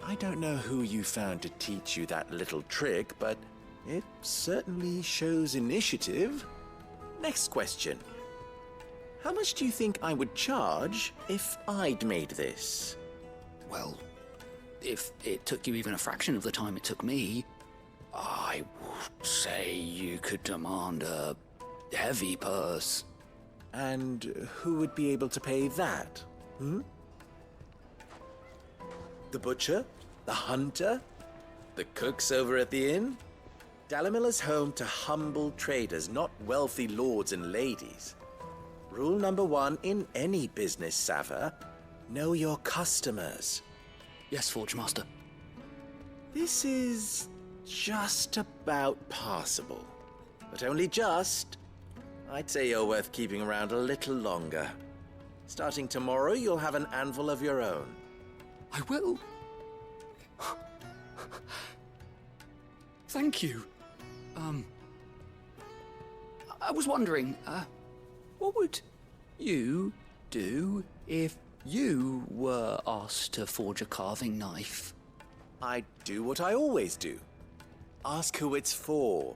I don't know who you found to teach you that little trick, but it certainly shows initiative. Next question. How much do you think I would charge if I'd made this? Well, if it took you even a fraction of the time it took me, I would say you could demand a heavy purse. And who would be able to pay that? The butcher? The hunter? The cooks over at the inn? Dalimil is home to humble traders, not wealthy lords and ladies. Rule number 1 in any business, Sava: know your customers. Yes, Forge Master. This is just about passable. But only just. I'd say you're worth keeping around a little longer. Starting tomorrow, you'll have an anvil of your own. I will. Thank you. I was wondering, what would you do if you were asked to forge a carving knife? I'd do what I always do. Ask who it's for.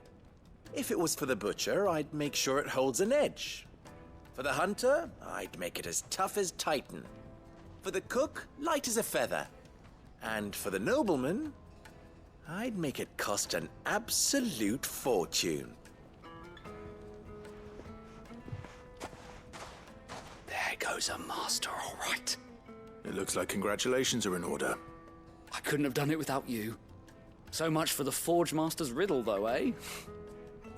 If it was for the butcher, I'd make sure it holds an edge. For the hunter, I'd make it as tough as Titan. For the cook, light as a feather. And for the nobleman, I'd make it cost an absolute fortune. There goes a master, all right. It looks like congratulations are in order. I couldn't have done it without you. So much for the Forge Master's riddle, though, eh?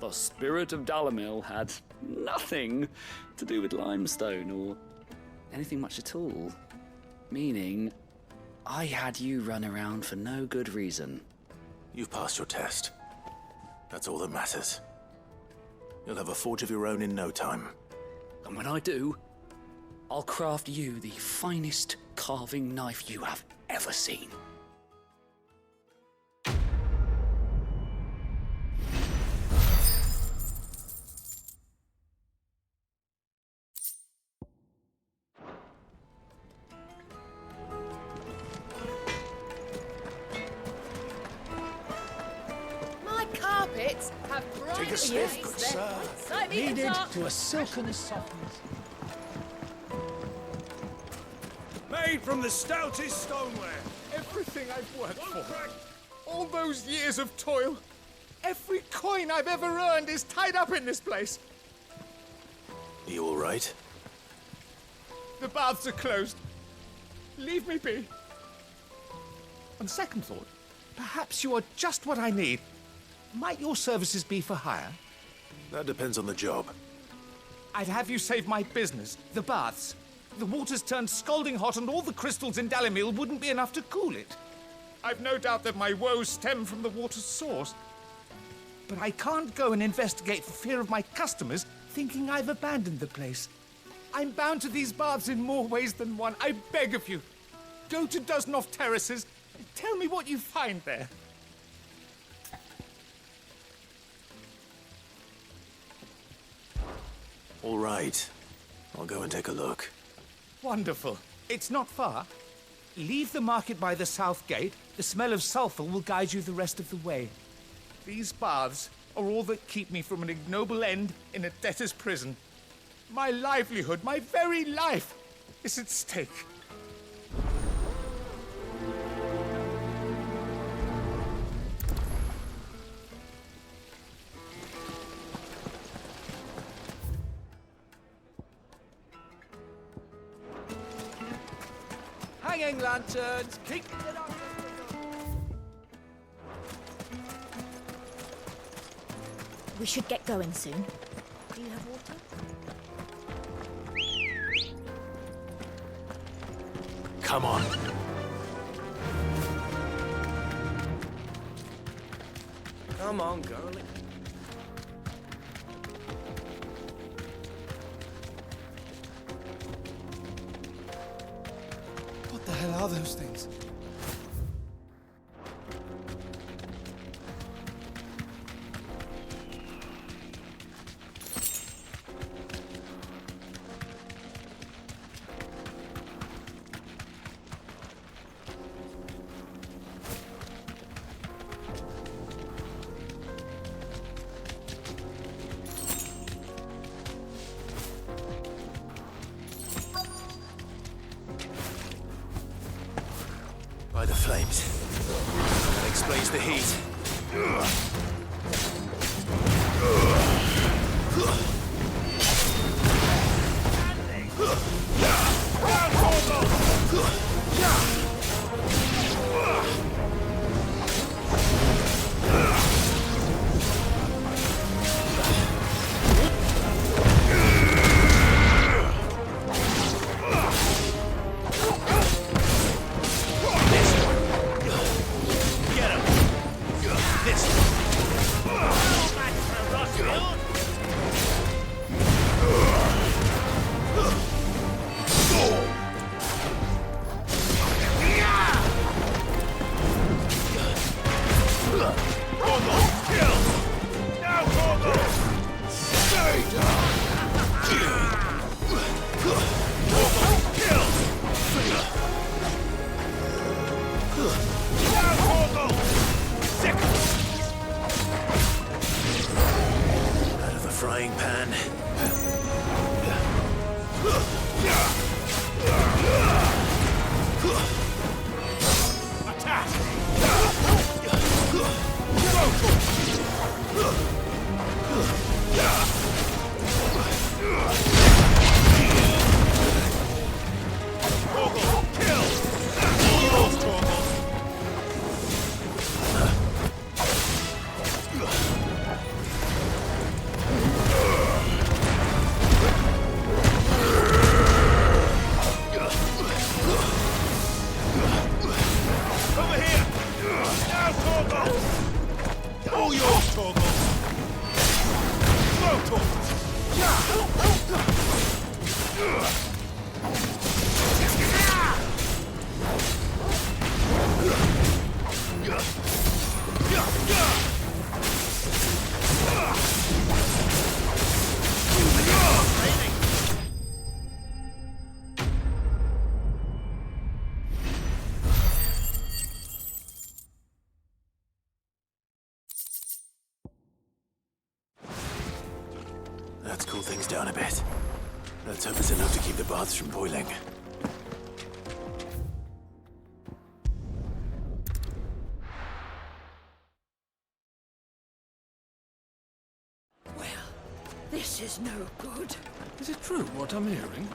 The spirit of Dalimil had nothing to do with limestone or anything much at all. Meaning, I had you run around for no good reason. You've passed your test. That's all that matters. You'll have a forge of your own in no time. And when I do, I'll craft you the finest carving knife you have ever seen. Take a sniff, good sir. Needed to a silken softness. Made from the stoutest stoneware. Everything I've worked for. All those years of toil. Every coin I've ever earned is tied up in this place. Are you all right? The baths are closed. Leave me be. On second thought, perhaps you are just what I need. Might your services be for hire? That depends on the job. I'd have you save my business, the baths. The water's turned scalding hot and all the crystals in Dalimil wouldn't be enough to cool it. I've no doubt that my woes stem from the water's source. But I can't go and investigate for fear of my customers thinking I've abandoned the place. I'm bound to these baths in more ways than one. I beg of you, go to Dusnoff Terraces and tell me what you find there. All right. I'll go and take a look. Wonderful. It's not far. Leave the market by the south gate. The smell of sulfur will guide you the rest of the way. These baths are all that keep me from an ignoble end in a debtor's prison. My livelihood, my very life, is at stake. Hanging lanterns, keep it up. We should get going soon. Do you have water? Come on. Come on, girlie. hell are those things? By the flames. That explains the heat. Out of the frying pan. Attack! Over here! Now, Torgal! All yours, Torgal! Go, Torgal! Let's cool things down a bit. Let's hope it's enough to keep the baths from boiling. This is no good. Is it true what I'm hearing?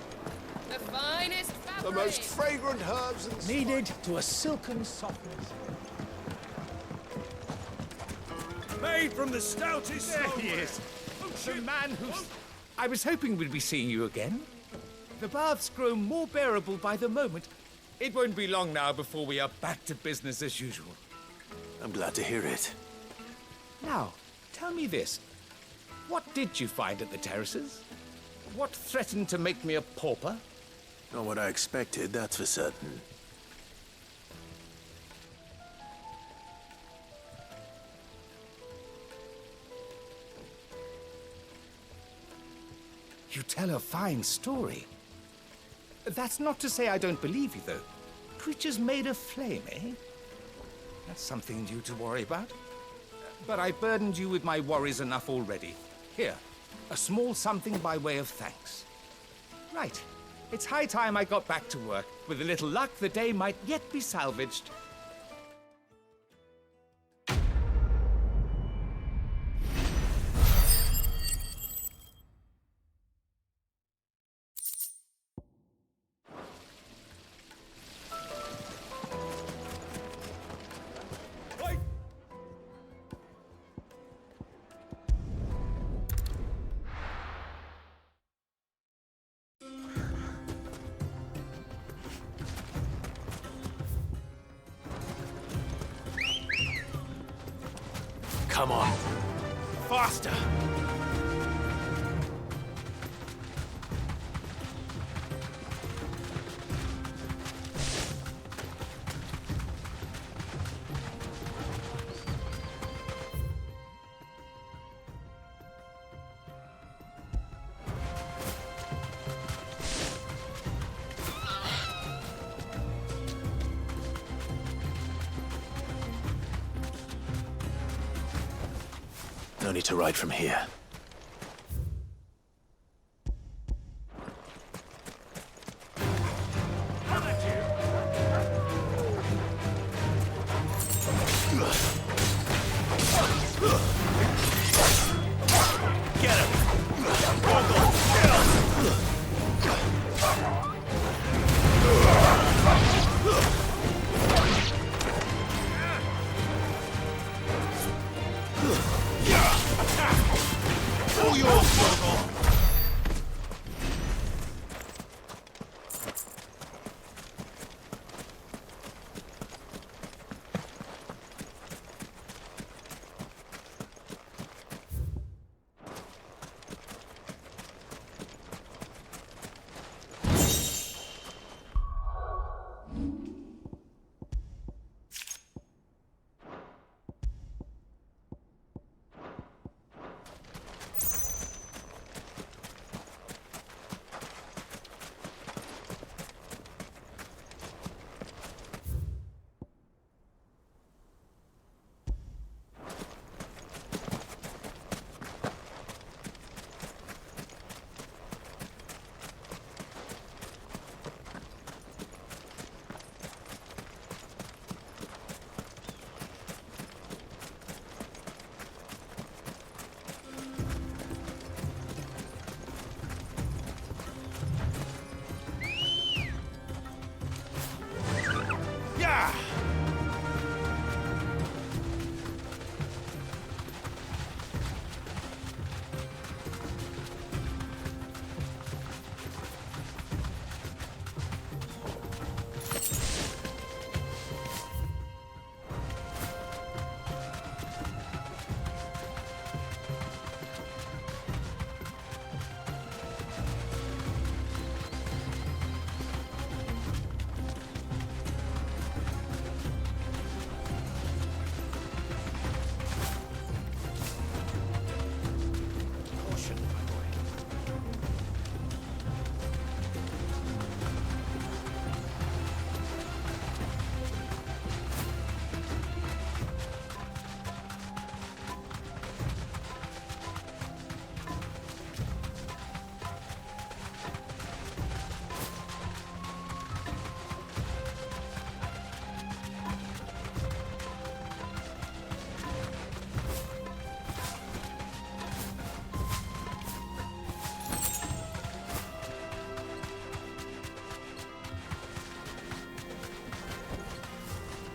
The finest fabric. The most fragrant herbs and needed to a silken softness. Made from the stoutest There stone. he is. The man who's... I was hoping we'd be seeing you again. The baths grow more bearable by the moment. It won't be long now before we are back to business as usual. I'm glad to hear it. Now, tell me this. What did you find at the terraces? What threatened to make me a pauper? Not what I expected, that's for certain. You tell a fine story. That's not to say I don't believe you, though. Creatures made of flame, eh? That's something new to worry about. But I burdened you with my worries enough already. Here, a small something by way of thanks. Right. It's high time I got back to work. With a little luck, the day might yet be salvaged. Come on. Faster! No need to ride from here.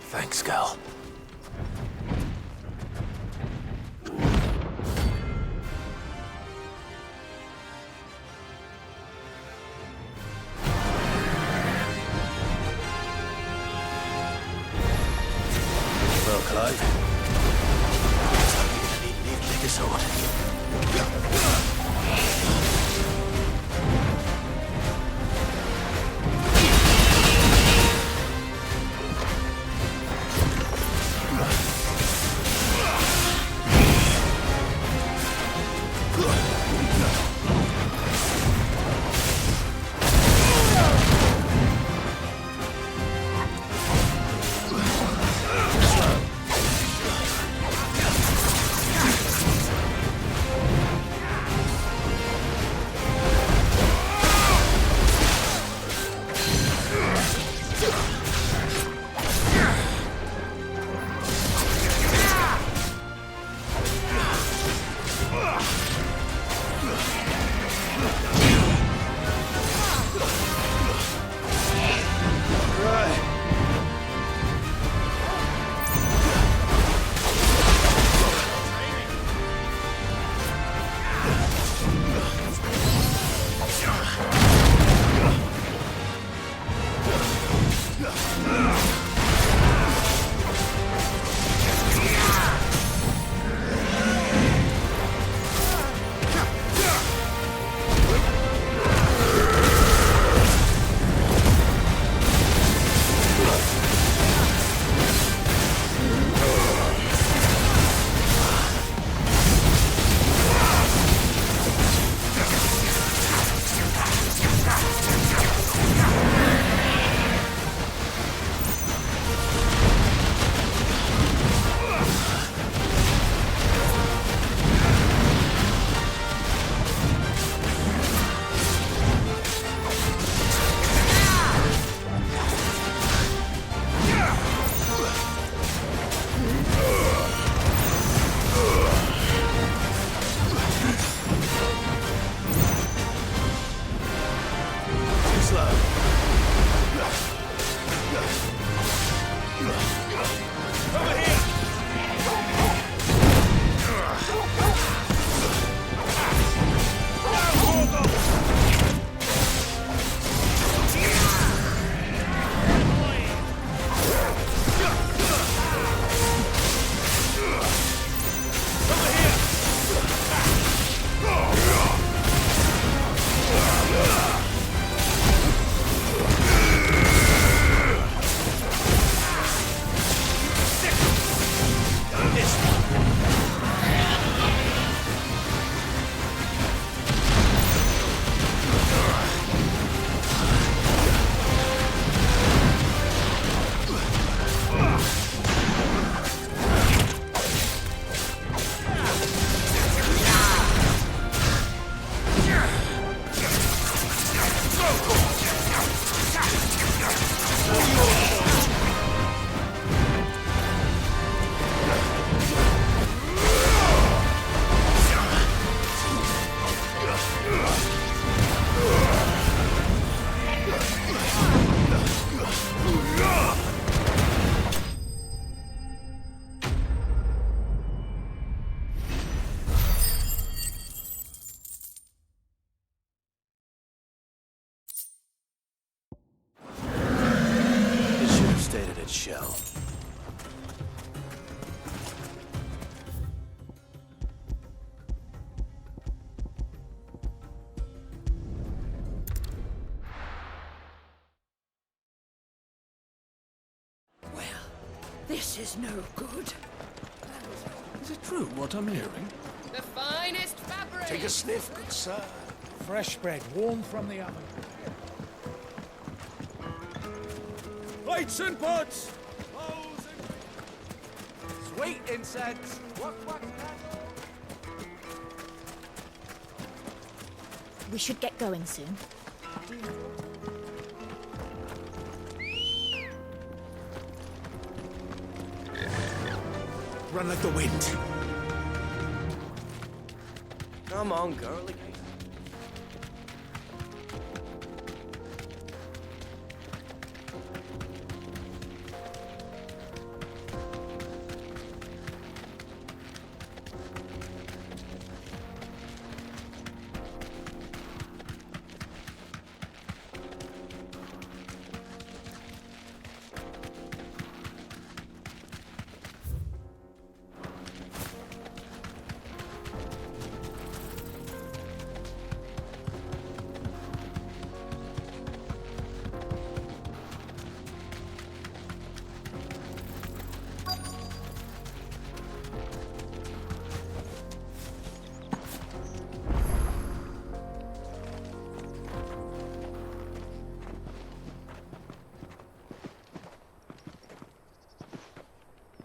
Thanks, Gal. Well, Clive. Looks like we're gonna need an even bigger sword. Shell. Well, this is no good. Is it true what I'm hearing? The finest fabric! Take a sniff, good sir. Fresh bread, warm from the oven. Plates and pots! Sweet incense! We should get going soon. Run like the wind. Come on, girlie.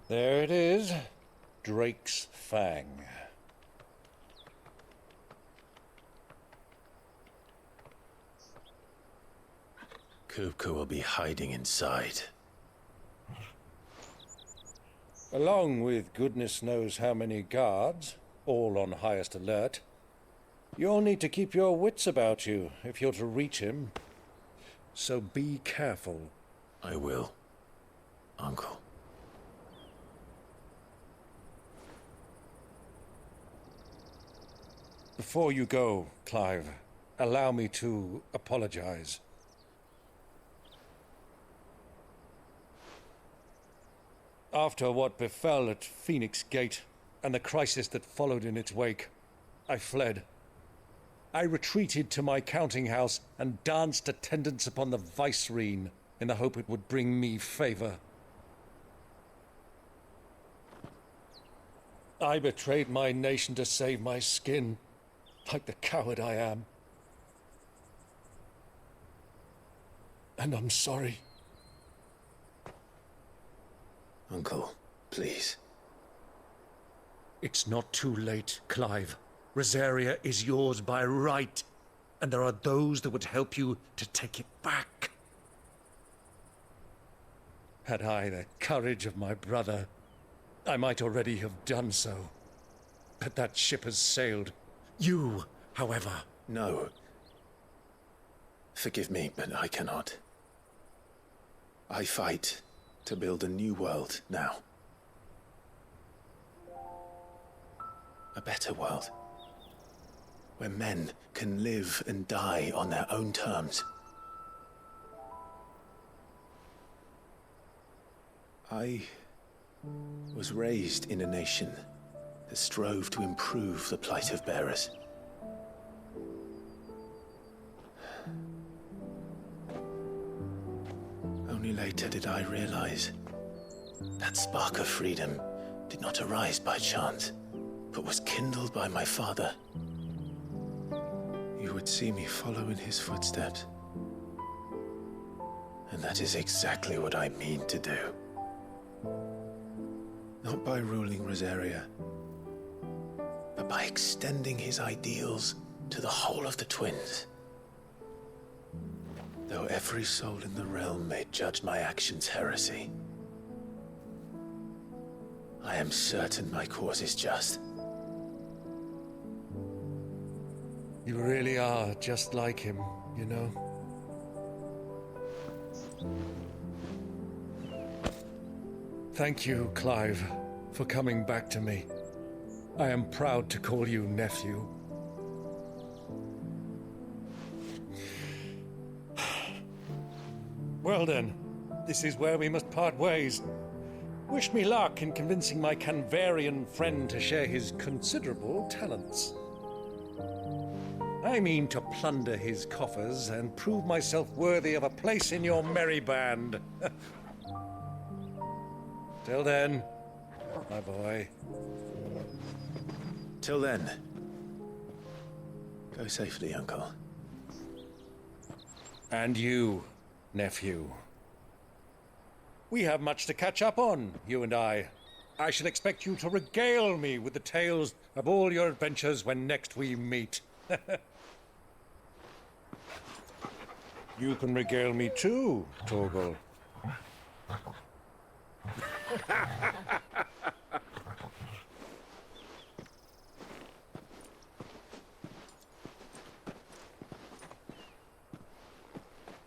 There it is. Drake's Fang. Kupka will be hiding inside. Along with goodness knows how many guards, all on highest alert. You'll need to keep your wits about you if you're to reach him. So be careful. I will, Uncle. Before you go, Clive, allow me to apologize. After what befell at Phoenix Gate and the crisis that followed in its wake, I fled. I retreated to my counting house and danced attendance upon the vicereine in the hope it would bring me favor. I betrayed my nation to save my skin, like the coward I am. And I'm sorry. Uncle, please. It's not too late, Clive. Rosaria is yours by right, and there are those that would help you to take it back. Had I the courage of my brother, I might already have done so. But that ship has sailed. You, however... No. Forgive me, but I cannot. I fight to build a new world now. A better world. Where men can live and die on their own terms. I was raised in a nation that strove to improve the plight of bearers. Only later did I realize that spark of freedom did not arise by chance, but was kindled by my father. You would see me follow in his footsteps. And that is exactly what I mean to do. Not by ruling Rosaria, but by extending his ideals to the whole of the twins. Though every soul in the realm may judge my actions heresy, I am certain my cause is just. You really are just like him, you know? Thank you, Clive, for coming back to me. I am proud to call you nephew. Well then, this is where we must part ways. Wish me luck in convincing my Canvarian friend to share his considerable talents. I mean to plunder his coffers and prove myself worthy of a place in your merry band. Till then, my boy. Till then, go safely, Uncle. And you, nephew. We have much to catch up on, you and I. I shall expect you to regale me with the tales of all your adventures when next we meet. You can regale me too, Torgal.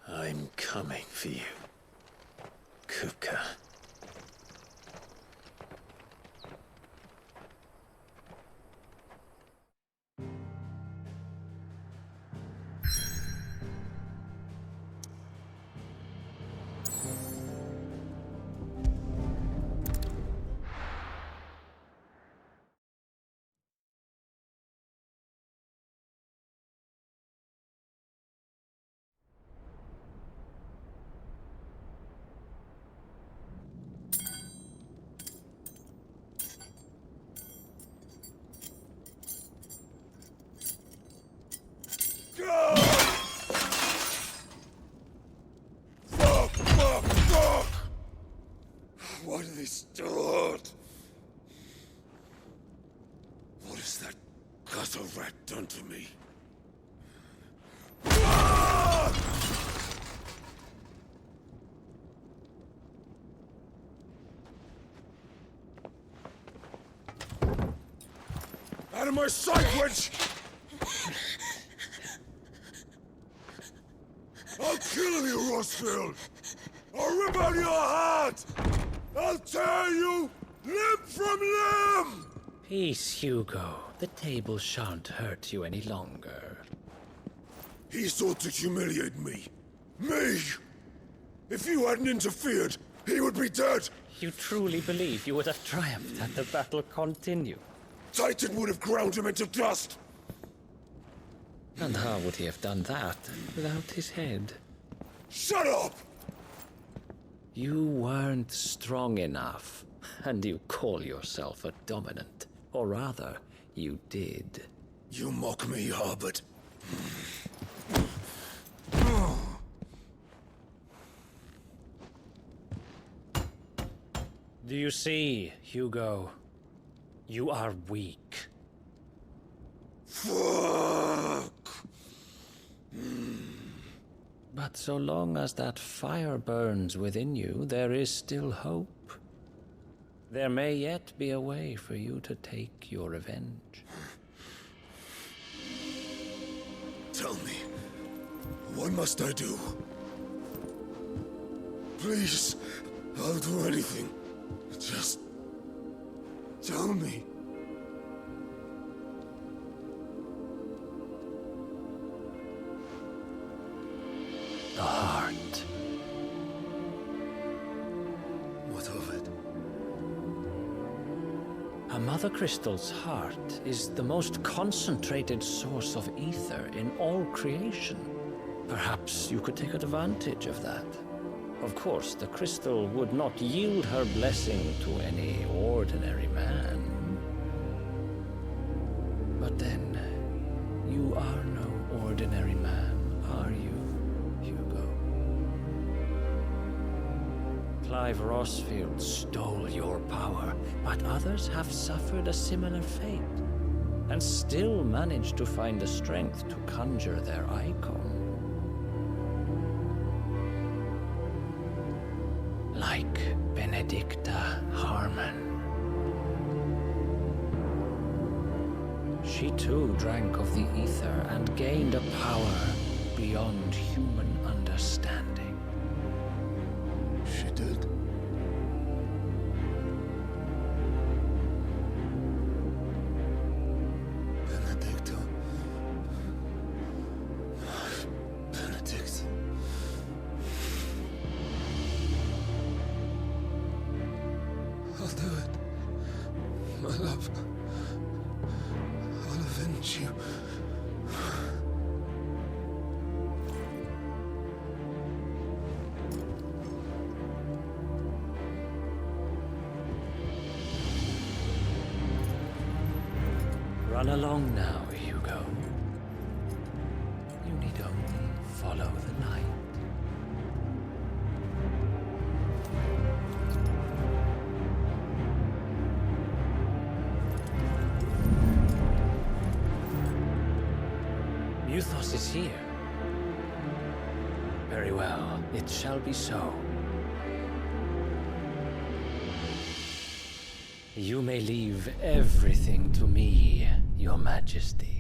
I'm coming for you, Kupka. Why do they still hurt? What has that gutter rat done to me? Out of my sight, witch! I'll kill you, Rossfield! I'll rip out your heart! I'll tear you limb from limb! Peace, Hugo. The table shan't hurt you any longer. He sought to humiliate me. Me! If you hadn't interfered, he would be dead! You truly believe you would have triumphed had the battle continued? Titan would have ground him into dust! And how would he have done that without his head? Shut up! You weren't strong enough, and you call yourself a dominant. Or rather, you did. You mock me, Harbert. Do you see, Hugo? You are weak. Fuck! But so long as that fire burns within you, there is still hope. There may yet be a way for you to take your revenge. Tell me, what must I do? Please, I'll do anything. Just tell me. The heart. What of it? A Mother Crystal's heart is the most concentrated source of ether in all creation. Perhaps you could take advantage of that. Of course, the crystal would not yield her blessing to any ordinary man. But then, you are no ordinary man, are you? Clive Rossfield stole your power, but others have suffered a similar fate, and still managed to find the strength to conjure their Eikon. Benedicta Harmon. She too drank of the ether and gained a power beyond human understanding. She did? Benedicta. Benedict. I'll do it. My love. I'll avenge you. Run along now, Hugo. You need only follow the light. Muthos is here. Very well, it shall be so. You may leave everything to me, Your Majesty.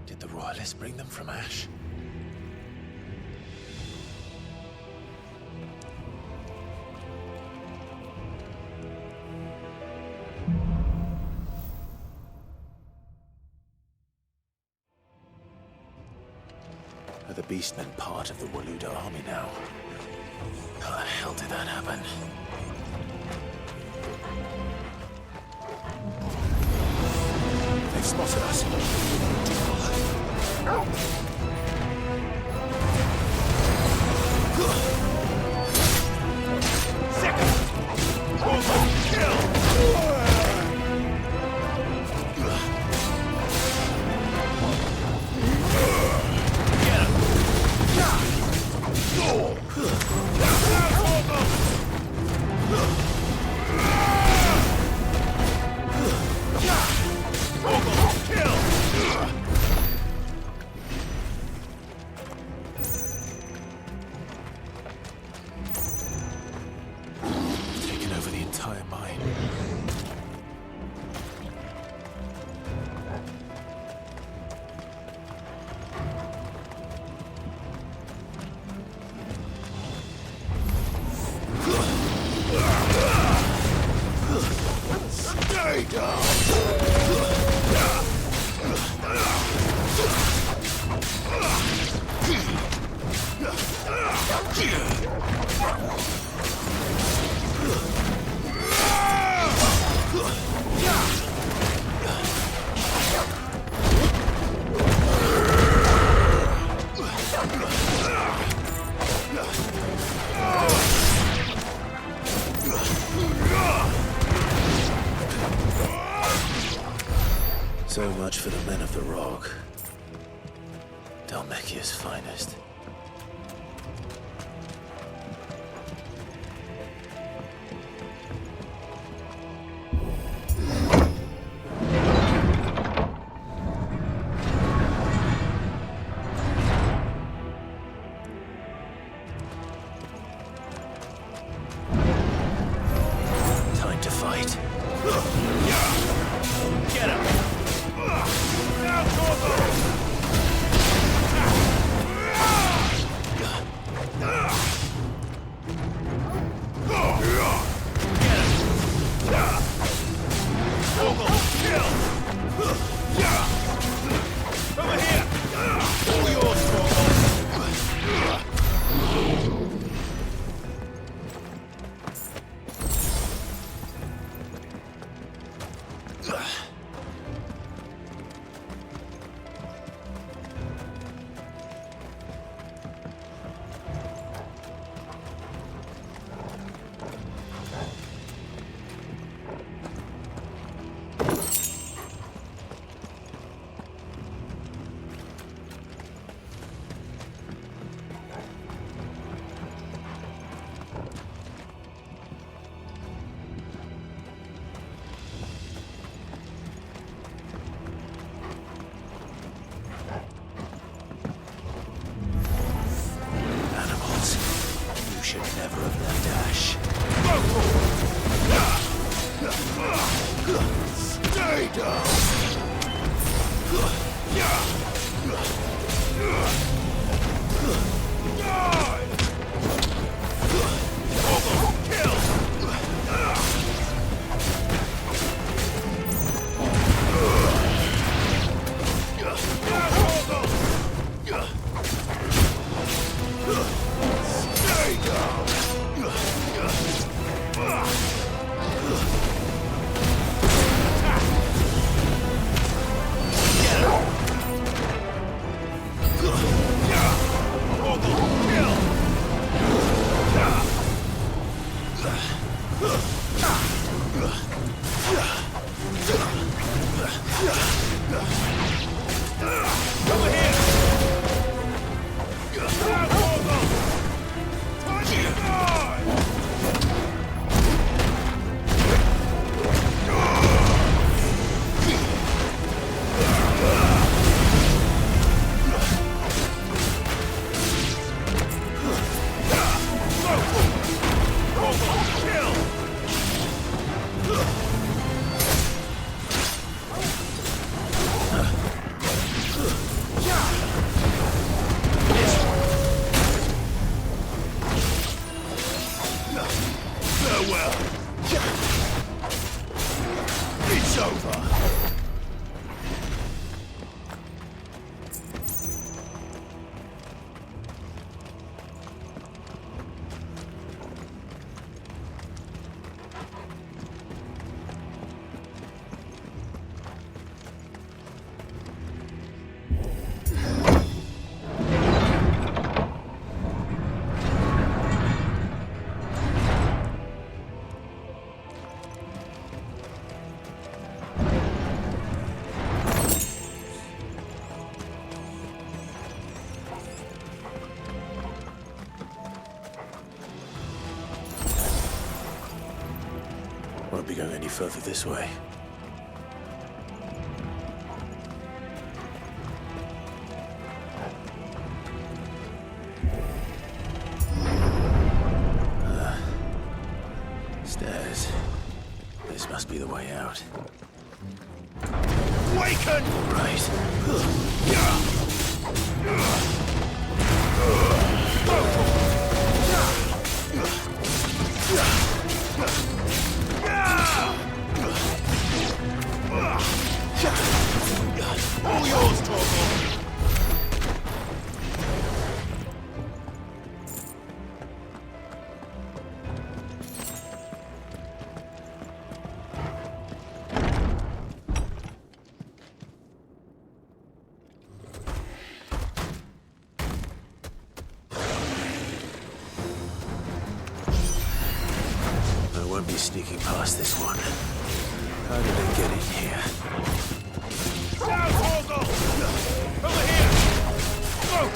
Did the royalists bring them from Ash? Are the Beastmen part of the Waluda army now? How the hell did that happen? They've spotted us. Taken over the entire mine. Stay down! So much for the men of the Rock. Dhalmekia's finest. Over here! Time to die! Farewell. It's over. Won't be going any further this way. Stairs. This must be the way out. Awaken! Right. All yours, Chocobos! I won't be sneaking past this one. How did they get in here? Down, Torgal! Over here! Go,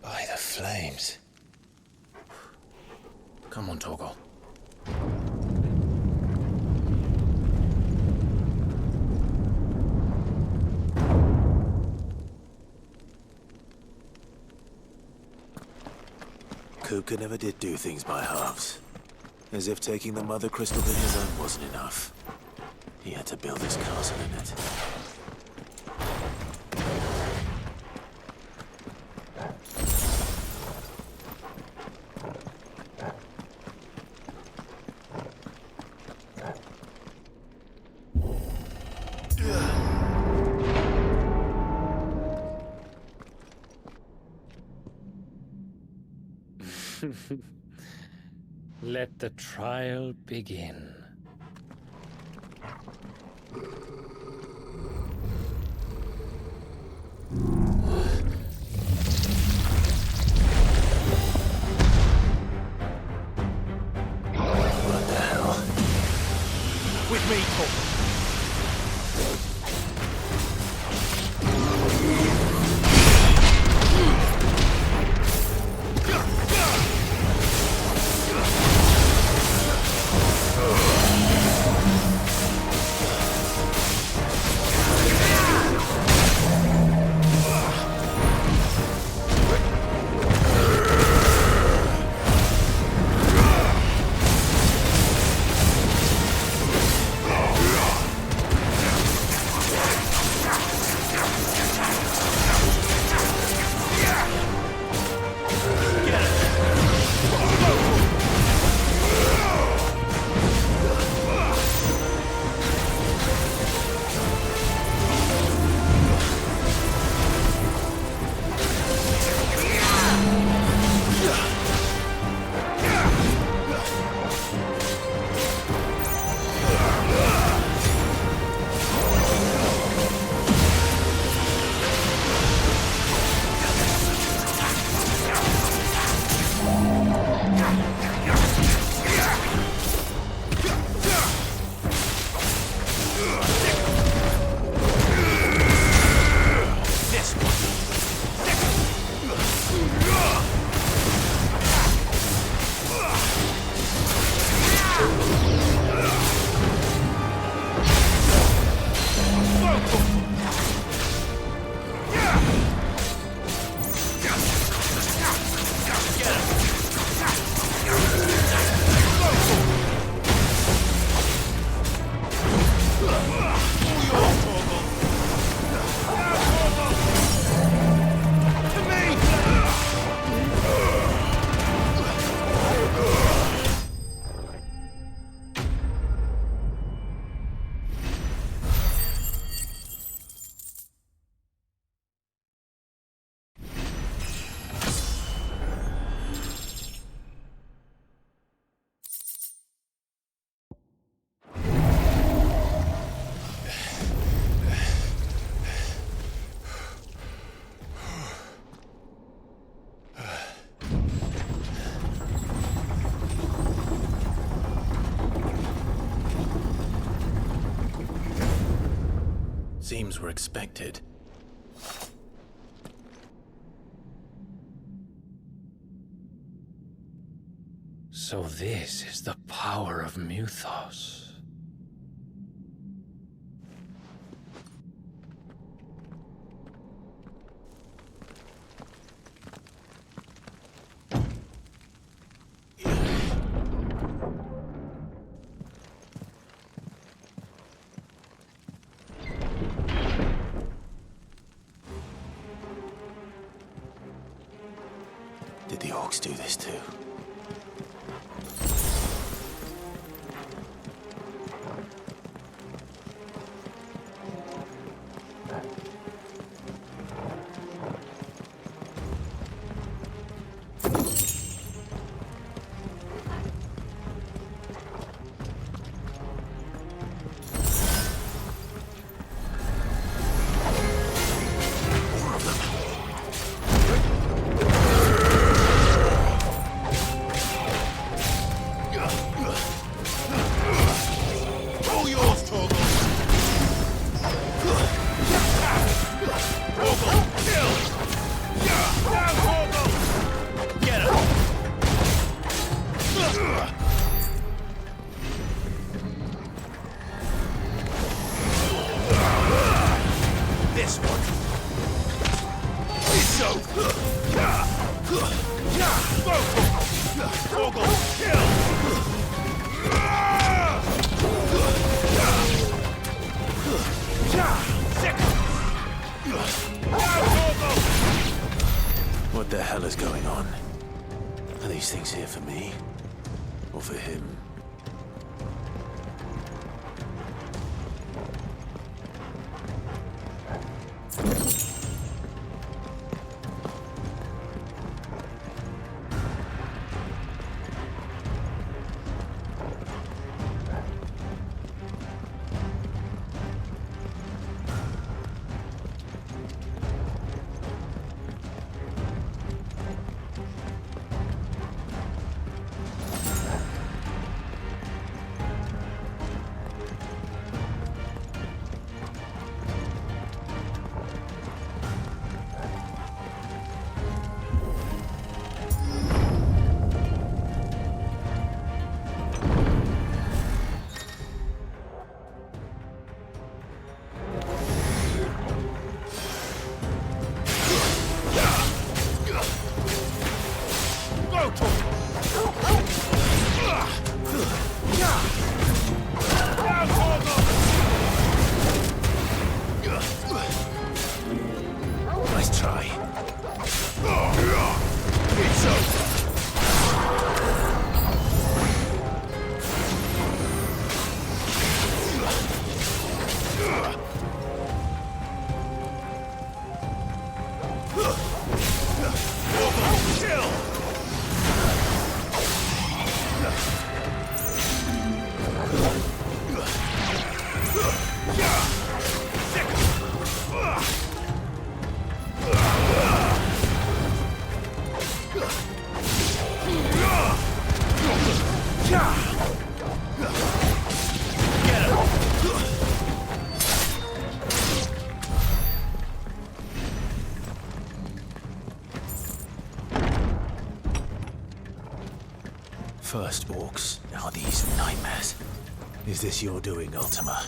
By the flames. Come on, Torgal. Kuka never did do things by halves. As if taking the Mother Crystal in his own wasn't enough. He had to build his castle in it. Let the trial begin. What the hell? With me, Paul. Seems were expected. So this is the power of Mythos. Did the orcs do this too? for me, or for him. Nice try. It's over. First orcs, now these nightmares. Is this your doing, Ultima?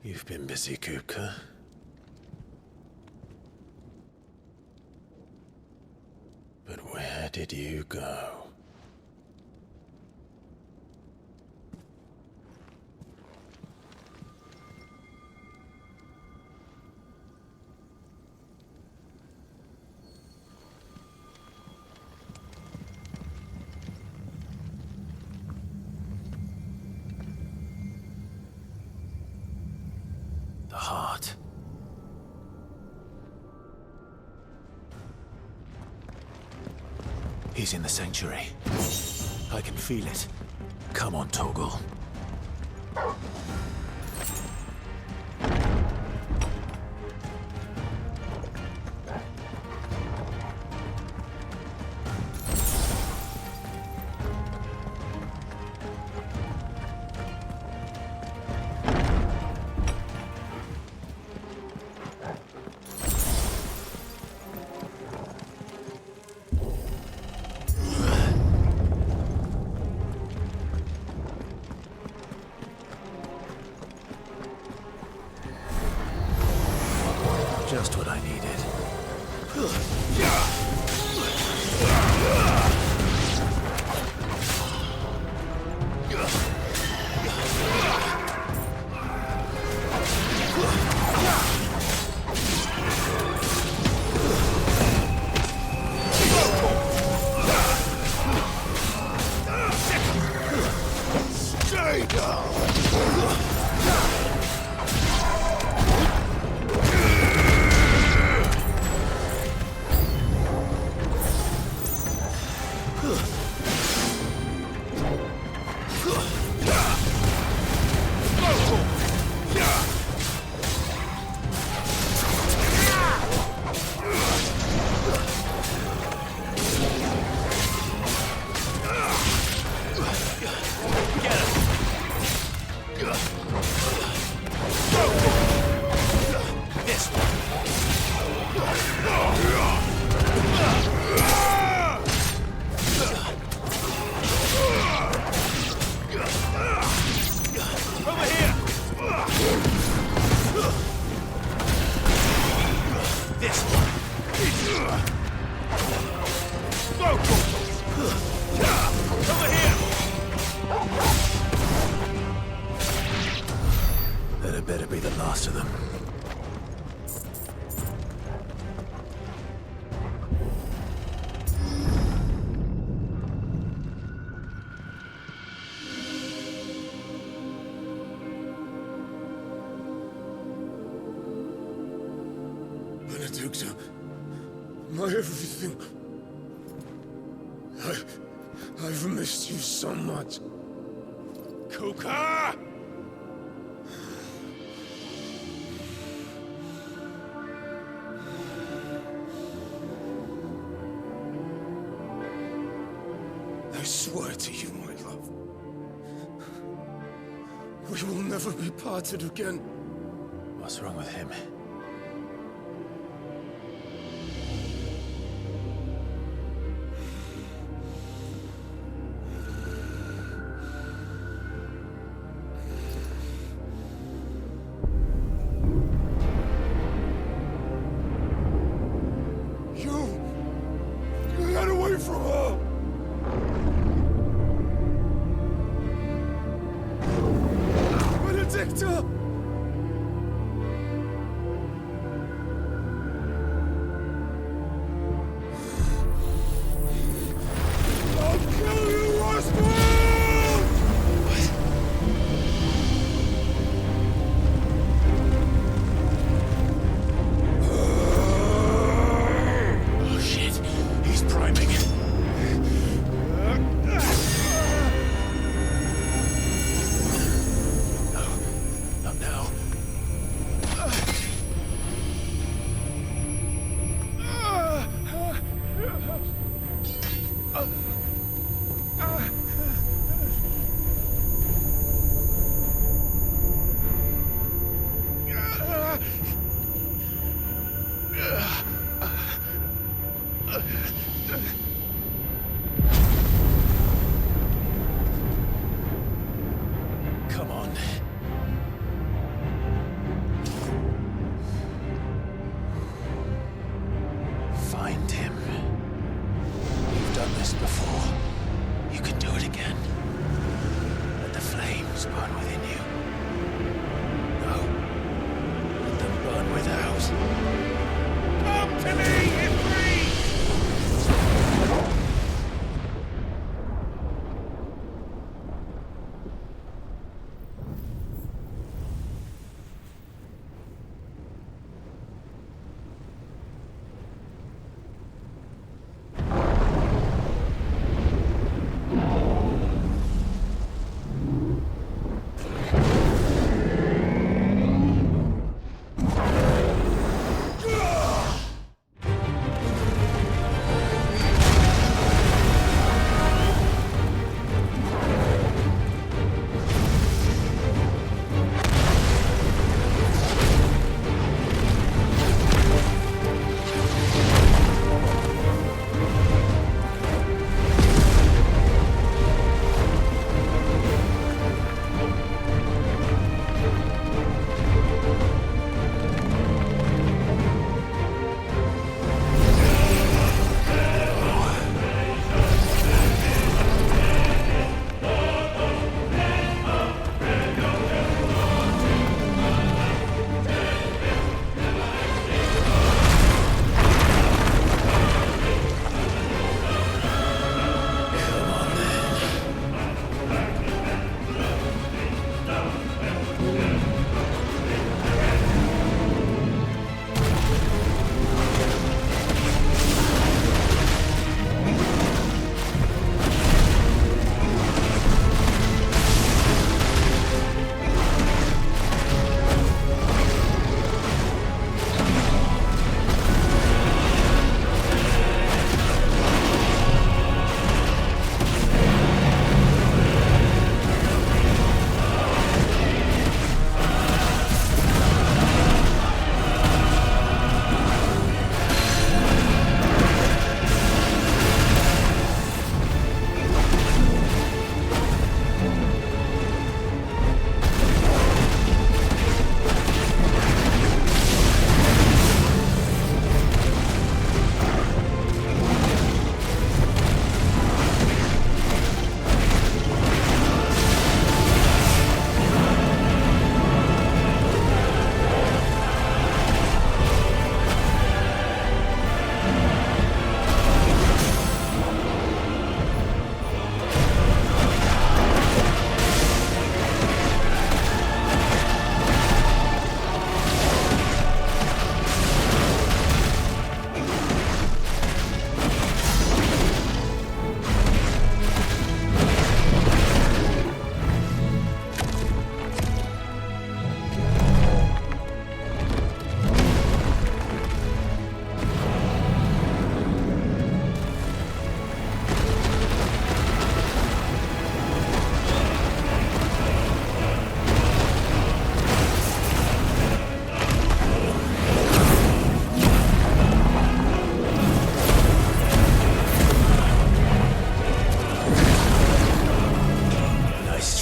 You've been busy, Kupka. But where did you go? He's in the sanctuary. I can feel it. Come on, Torgal. Just what I needed. Stay down! That better be the last of them. Benedicta, my everything. I've missed you so much. Kuka! I swear to you, my love, we will never be parted again. What's wrong with him? You got away from her! Benedicta! I'll kill you, Roscoe! Oh shit, he's priming. Not now. Come on. Find him. You've done this before. You can do it again. Let the flames burn within you. No. Let them burn without. Come to me, Ifrit!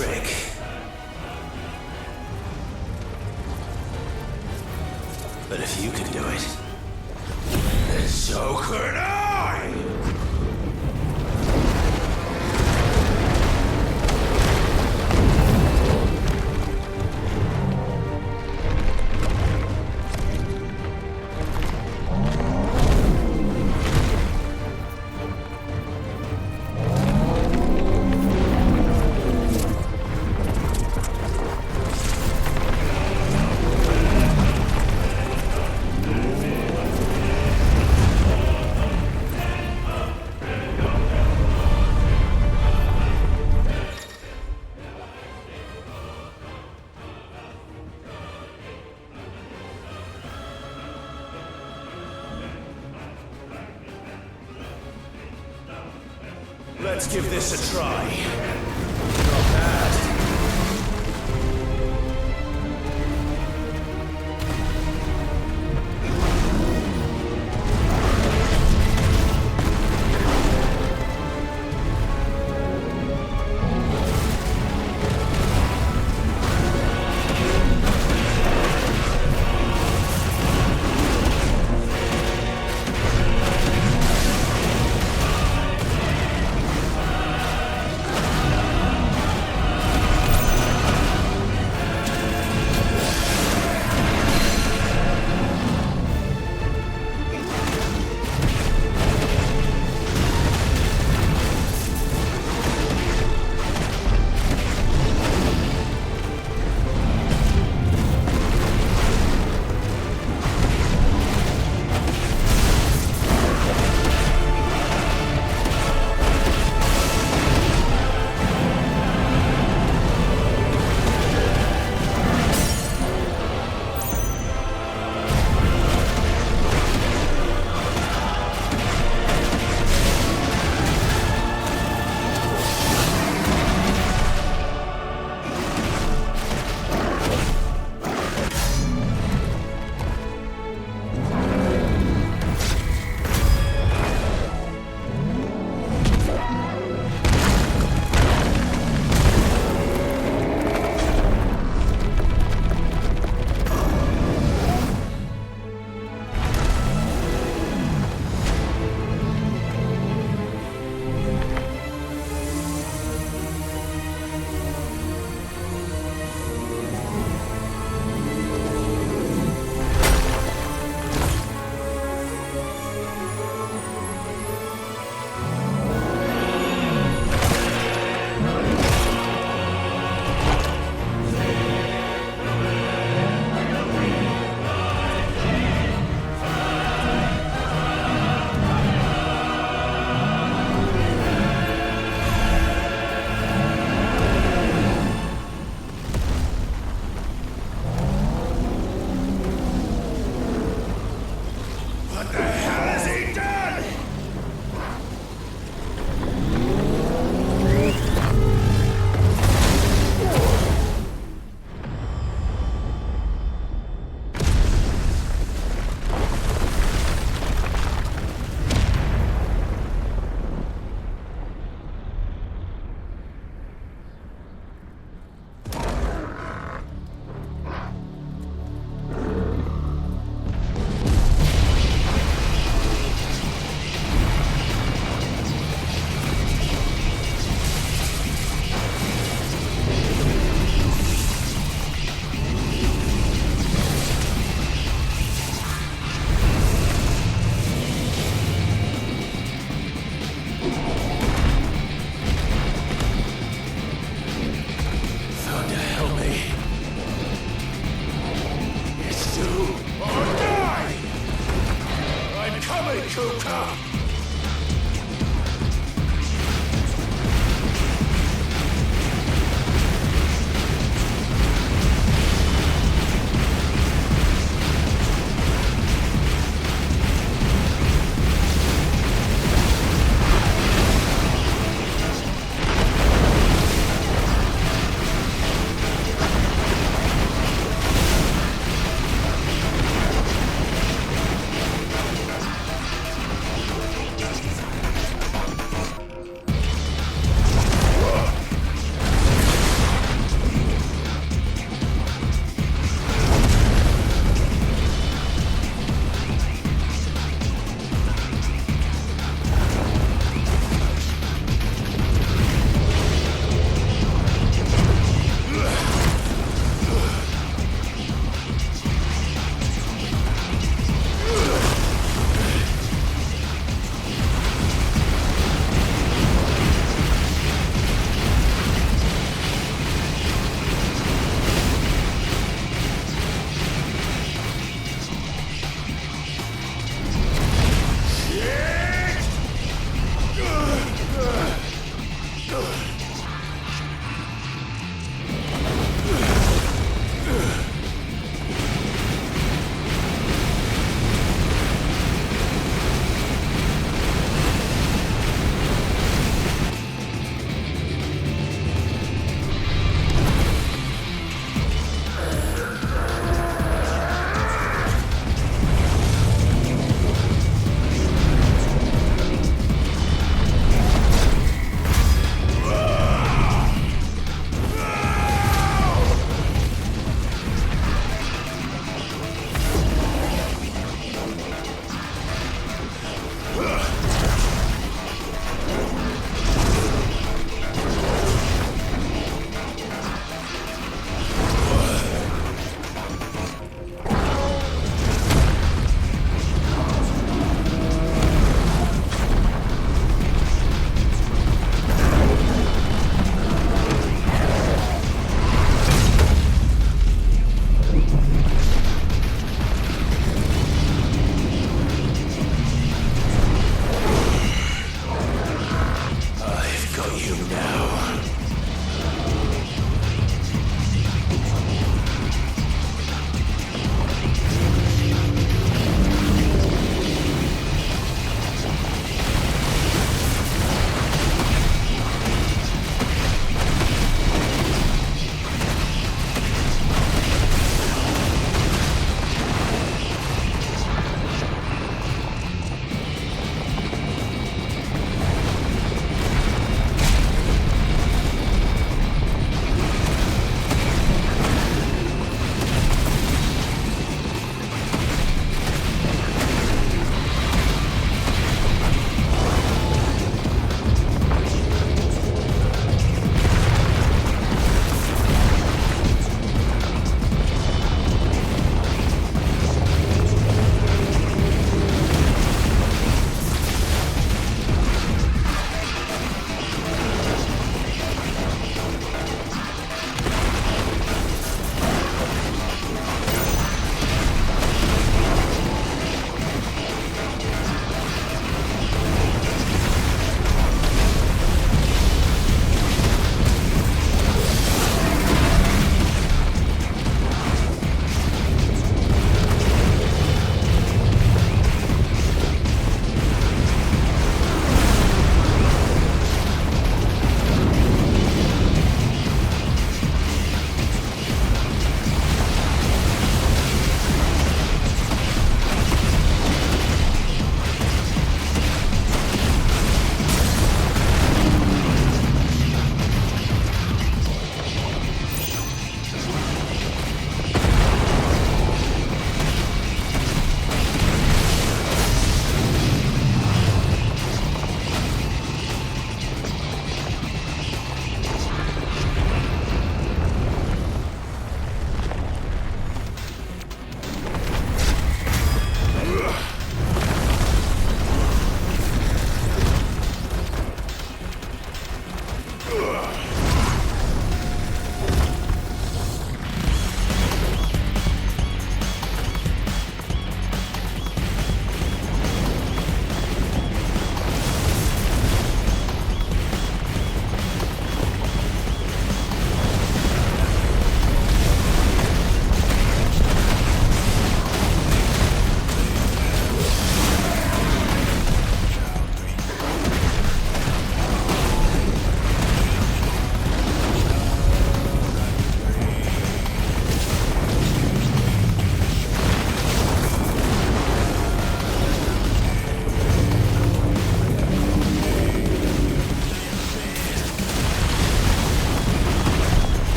trick. But if you can do it, then so could I! Let's give this a try. Not bad.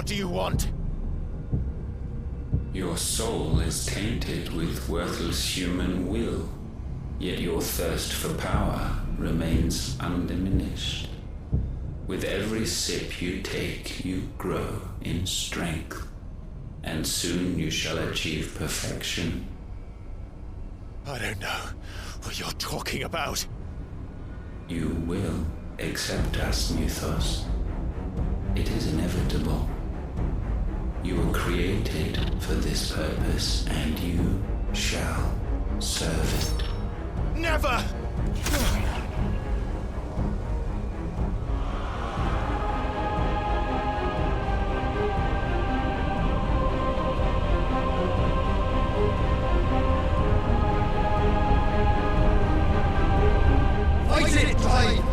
do you want? Your soul is tainted with worthless human will, yet your thirst for power remains undiminished. With every sip you take, you grow in strength, and soon you shall achieve perfection. I don't know what you're talking about. You will accept us, Mythos. It is inevitable. You were created for this purpose, and you shall serve it. Never! Fight it, Clive!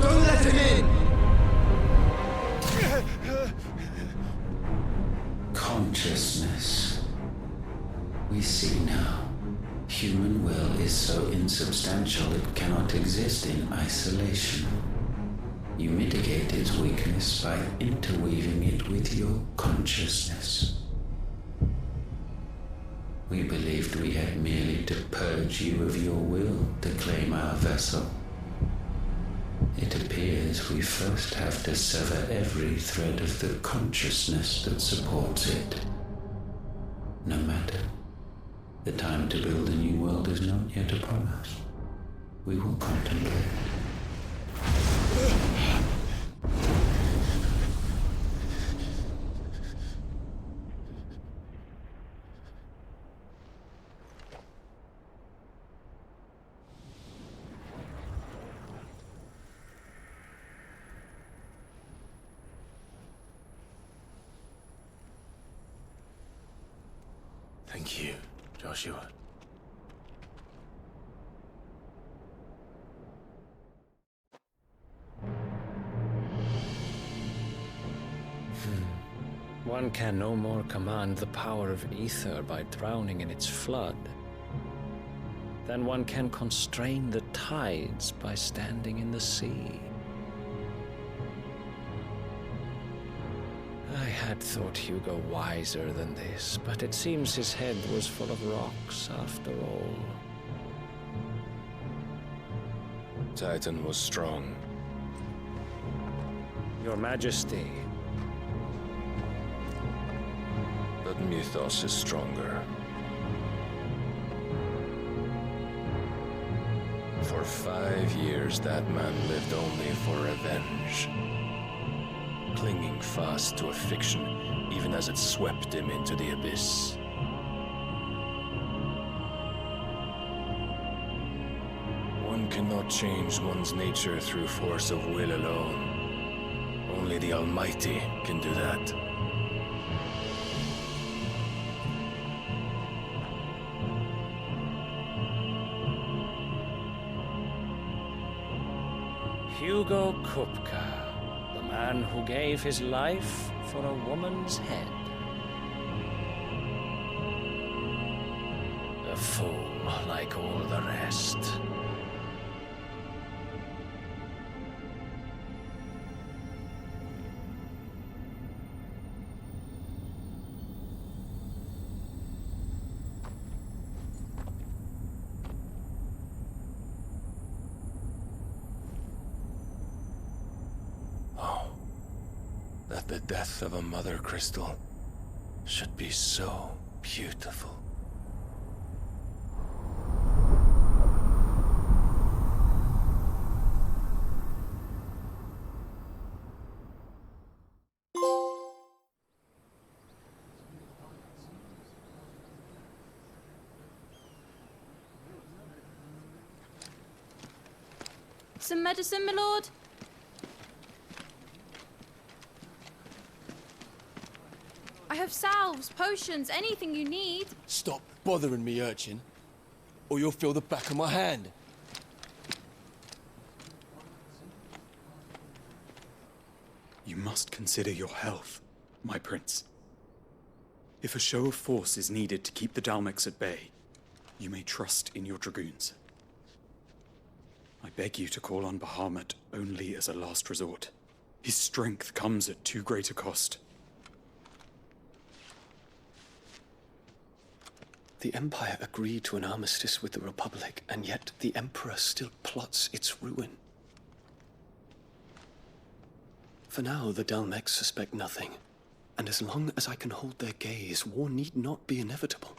Don't let him in! Consciousness. We see now. Human will is so insubstantial it cannot exist in isolation. You mitigate its weakness by interweaving it with your consciousness. We believed we had merely to purge you of your will to claim our vessel. It appears we first have to sever every thread of the consciousness that supports it. No matter. The time to build a new world is not yet upon us. We will contemplate. Thank you, Joshua. One can no more command the power of ether by drowning in its flood than one can constrain the tides by standing in the sea. I had thought Hugo wiser than this, but it seems his head was full of rocks after all. Titan was strong. Your Majesty. But Mythos is stronger. For 5 years, that man lived only for revenge. Clinging fast to a fiction, even as it swept him into the abyss. One cannot change one's nature through force of will alone. Only the Almighty can do that. Hugo Kupka, the man who gave his life for a woman's head. A fool like all the rest. That the death of a mother crystal should be so beautiful. Some medicine, my lord? I have salves, potions, anything you need. Stop bothering me, urchin, or you'll feel the back of my hand. You must consider your health, my prince. If a show of force is needed to keep the Dalmex at bay, you may trust in your dragoons. I beg you to call on Bahamut only as a last resort. His strength comes at too great a cost. The Empire agreed to an armistice with the Republic, and yet the Emperor still plots its ruin. For now, the Dalmex suspect nothing, and as long as I can hold their gaze, war need not be inevitable.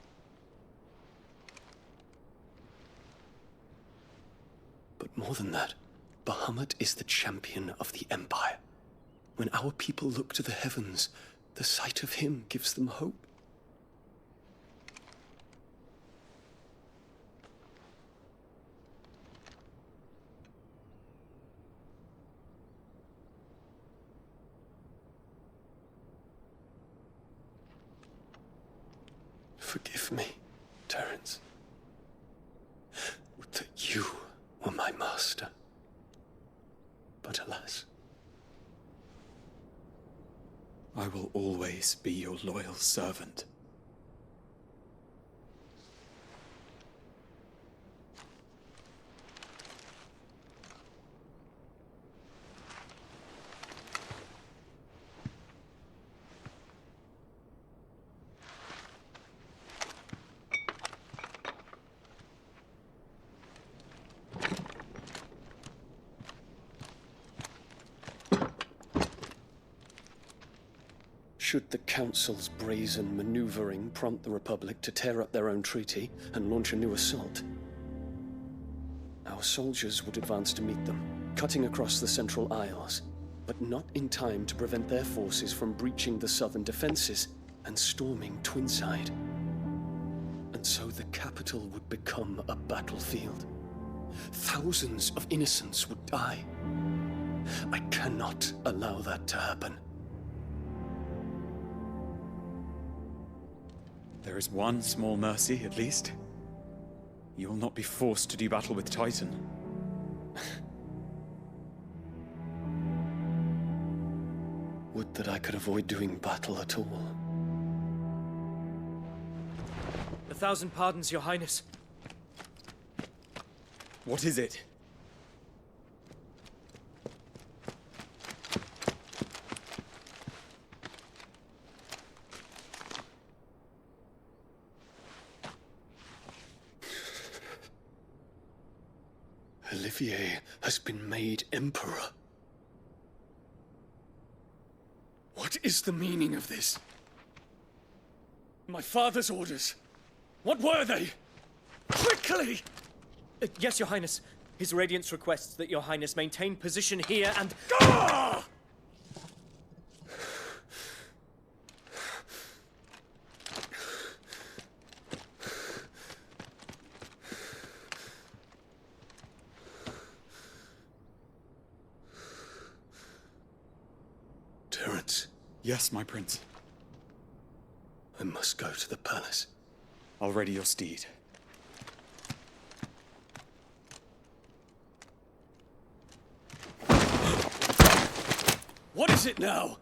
But more than that, Bahamut is the champion of the Empire. When our people look to the heavens, the sight of him gives them hope. Forgive me, Terence. Would that you were my master. But alas. I will always be your loyal servant. Should the Council's brazen maneuvering prompt the Republic to tear up their own treaty and launch a new assault, our soldiers would advance to meet them, cutting across the Central Isles, but not in time to prevent their forces from breaching the southern defenses and storming Twinside. And so the capital would become a battlefield. Thousands of innocents would die. I cannot allow that to happen. There is one small mercy, at least. You will not be forced to do battle with Titan. Would that I could avoid doing battle at all. 1,000 pardons, Your Highness. What is it? Olivier has been made Emperor. What is the meaning of this? My father's orders. What were they? Quickly! Yes, Your Highness. His Radiance requests that Your Highness maintain position here and... Ah! Terence. Yes, my prince. I must go to the palace. I'll ready your steed. What is it now?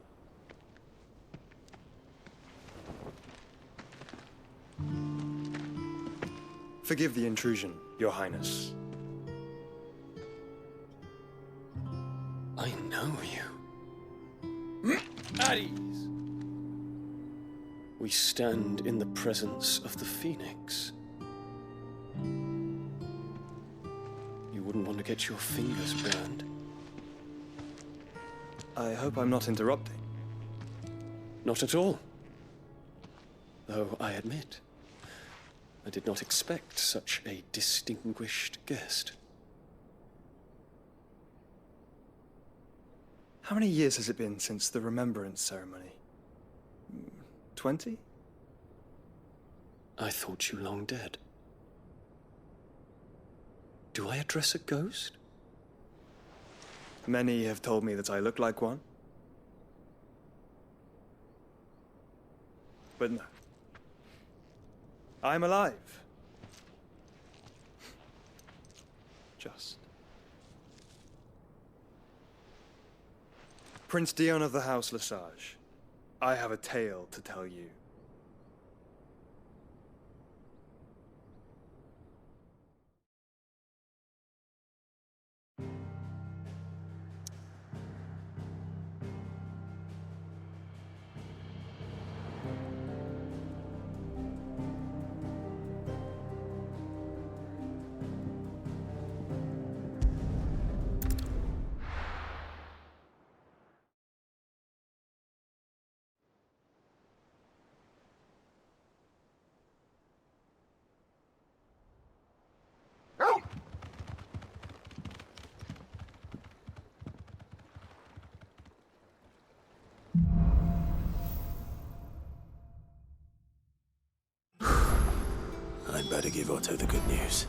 Forgive the intrusion, Your Highness. I know you. At ease. We stand in the presence of the Phoenix. You wouldn't want to get your fingers burned. I hope I'm not interrupting. Not at all. Though I admit, I did not expect such a distinguished guest. How many years has it been since the Remembrance ceremony? 20? I thought you long dead. Do I address a ghost? Many have told me that I look like one. But no. I'm alive. Just. Prince Dion of the House Lesage, I have a tale to tell you. I'd better give Otto the good news.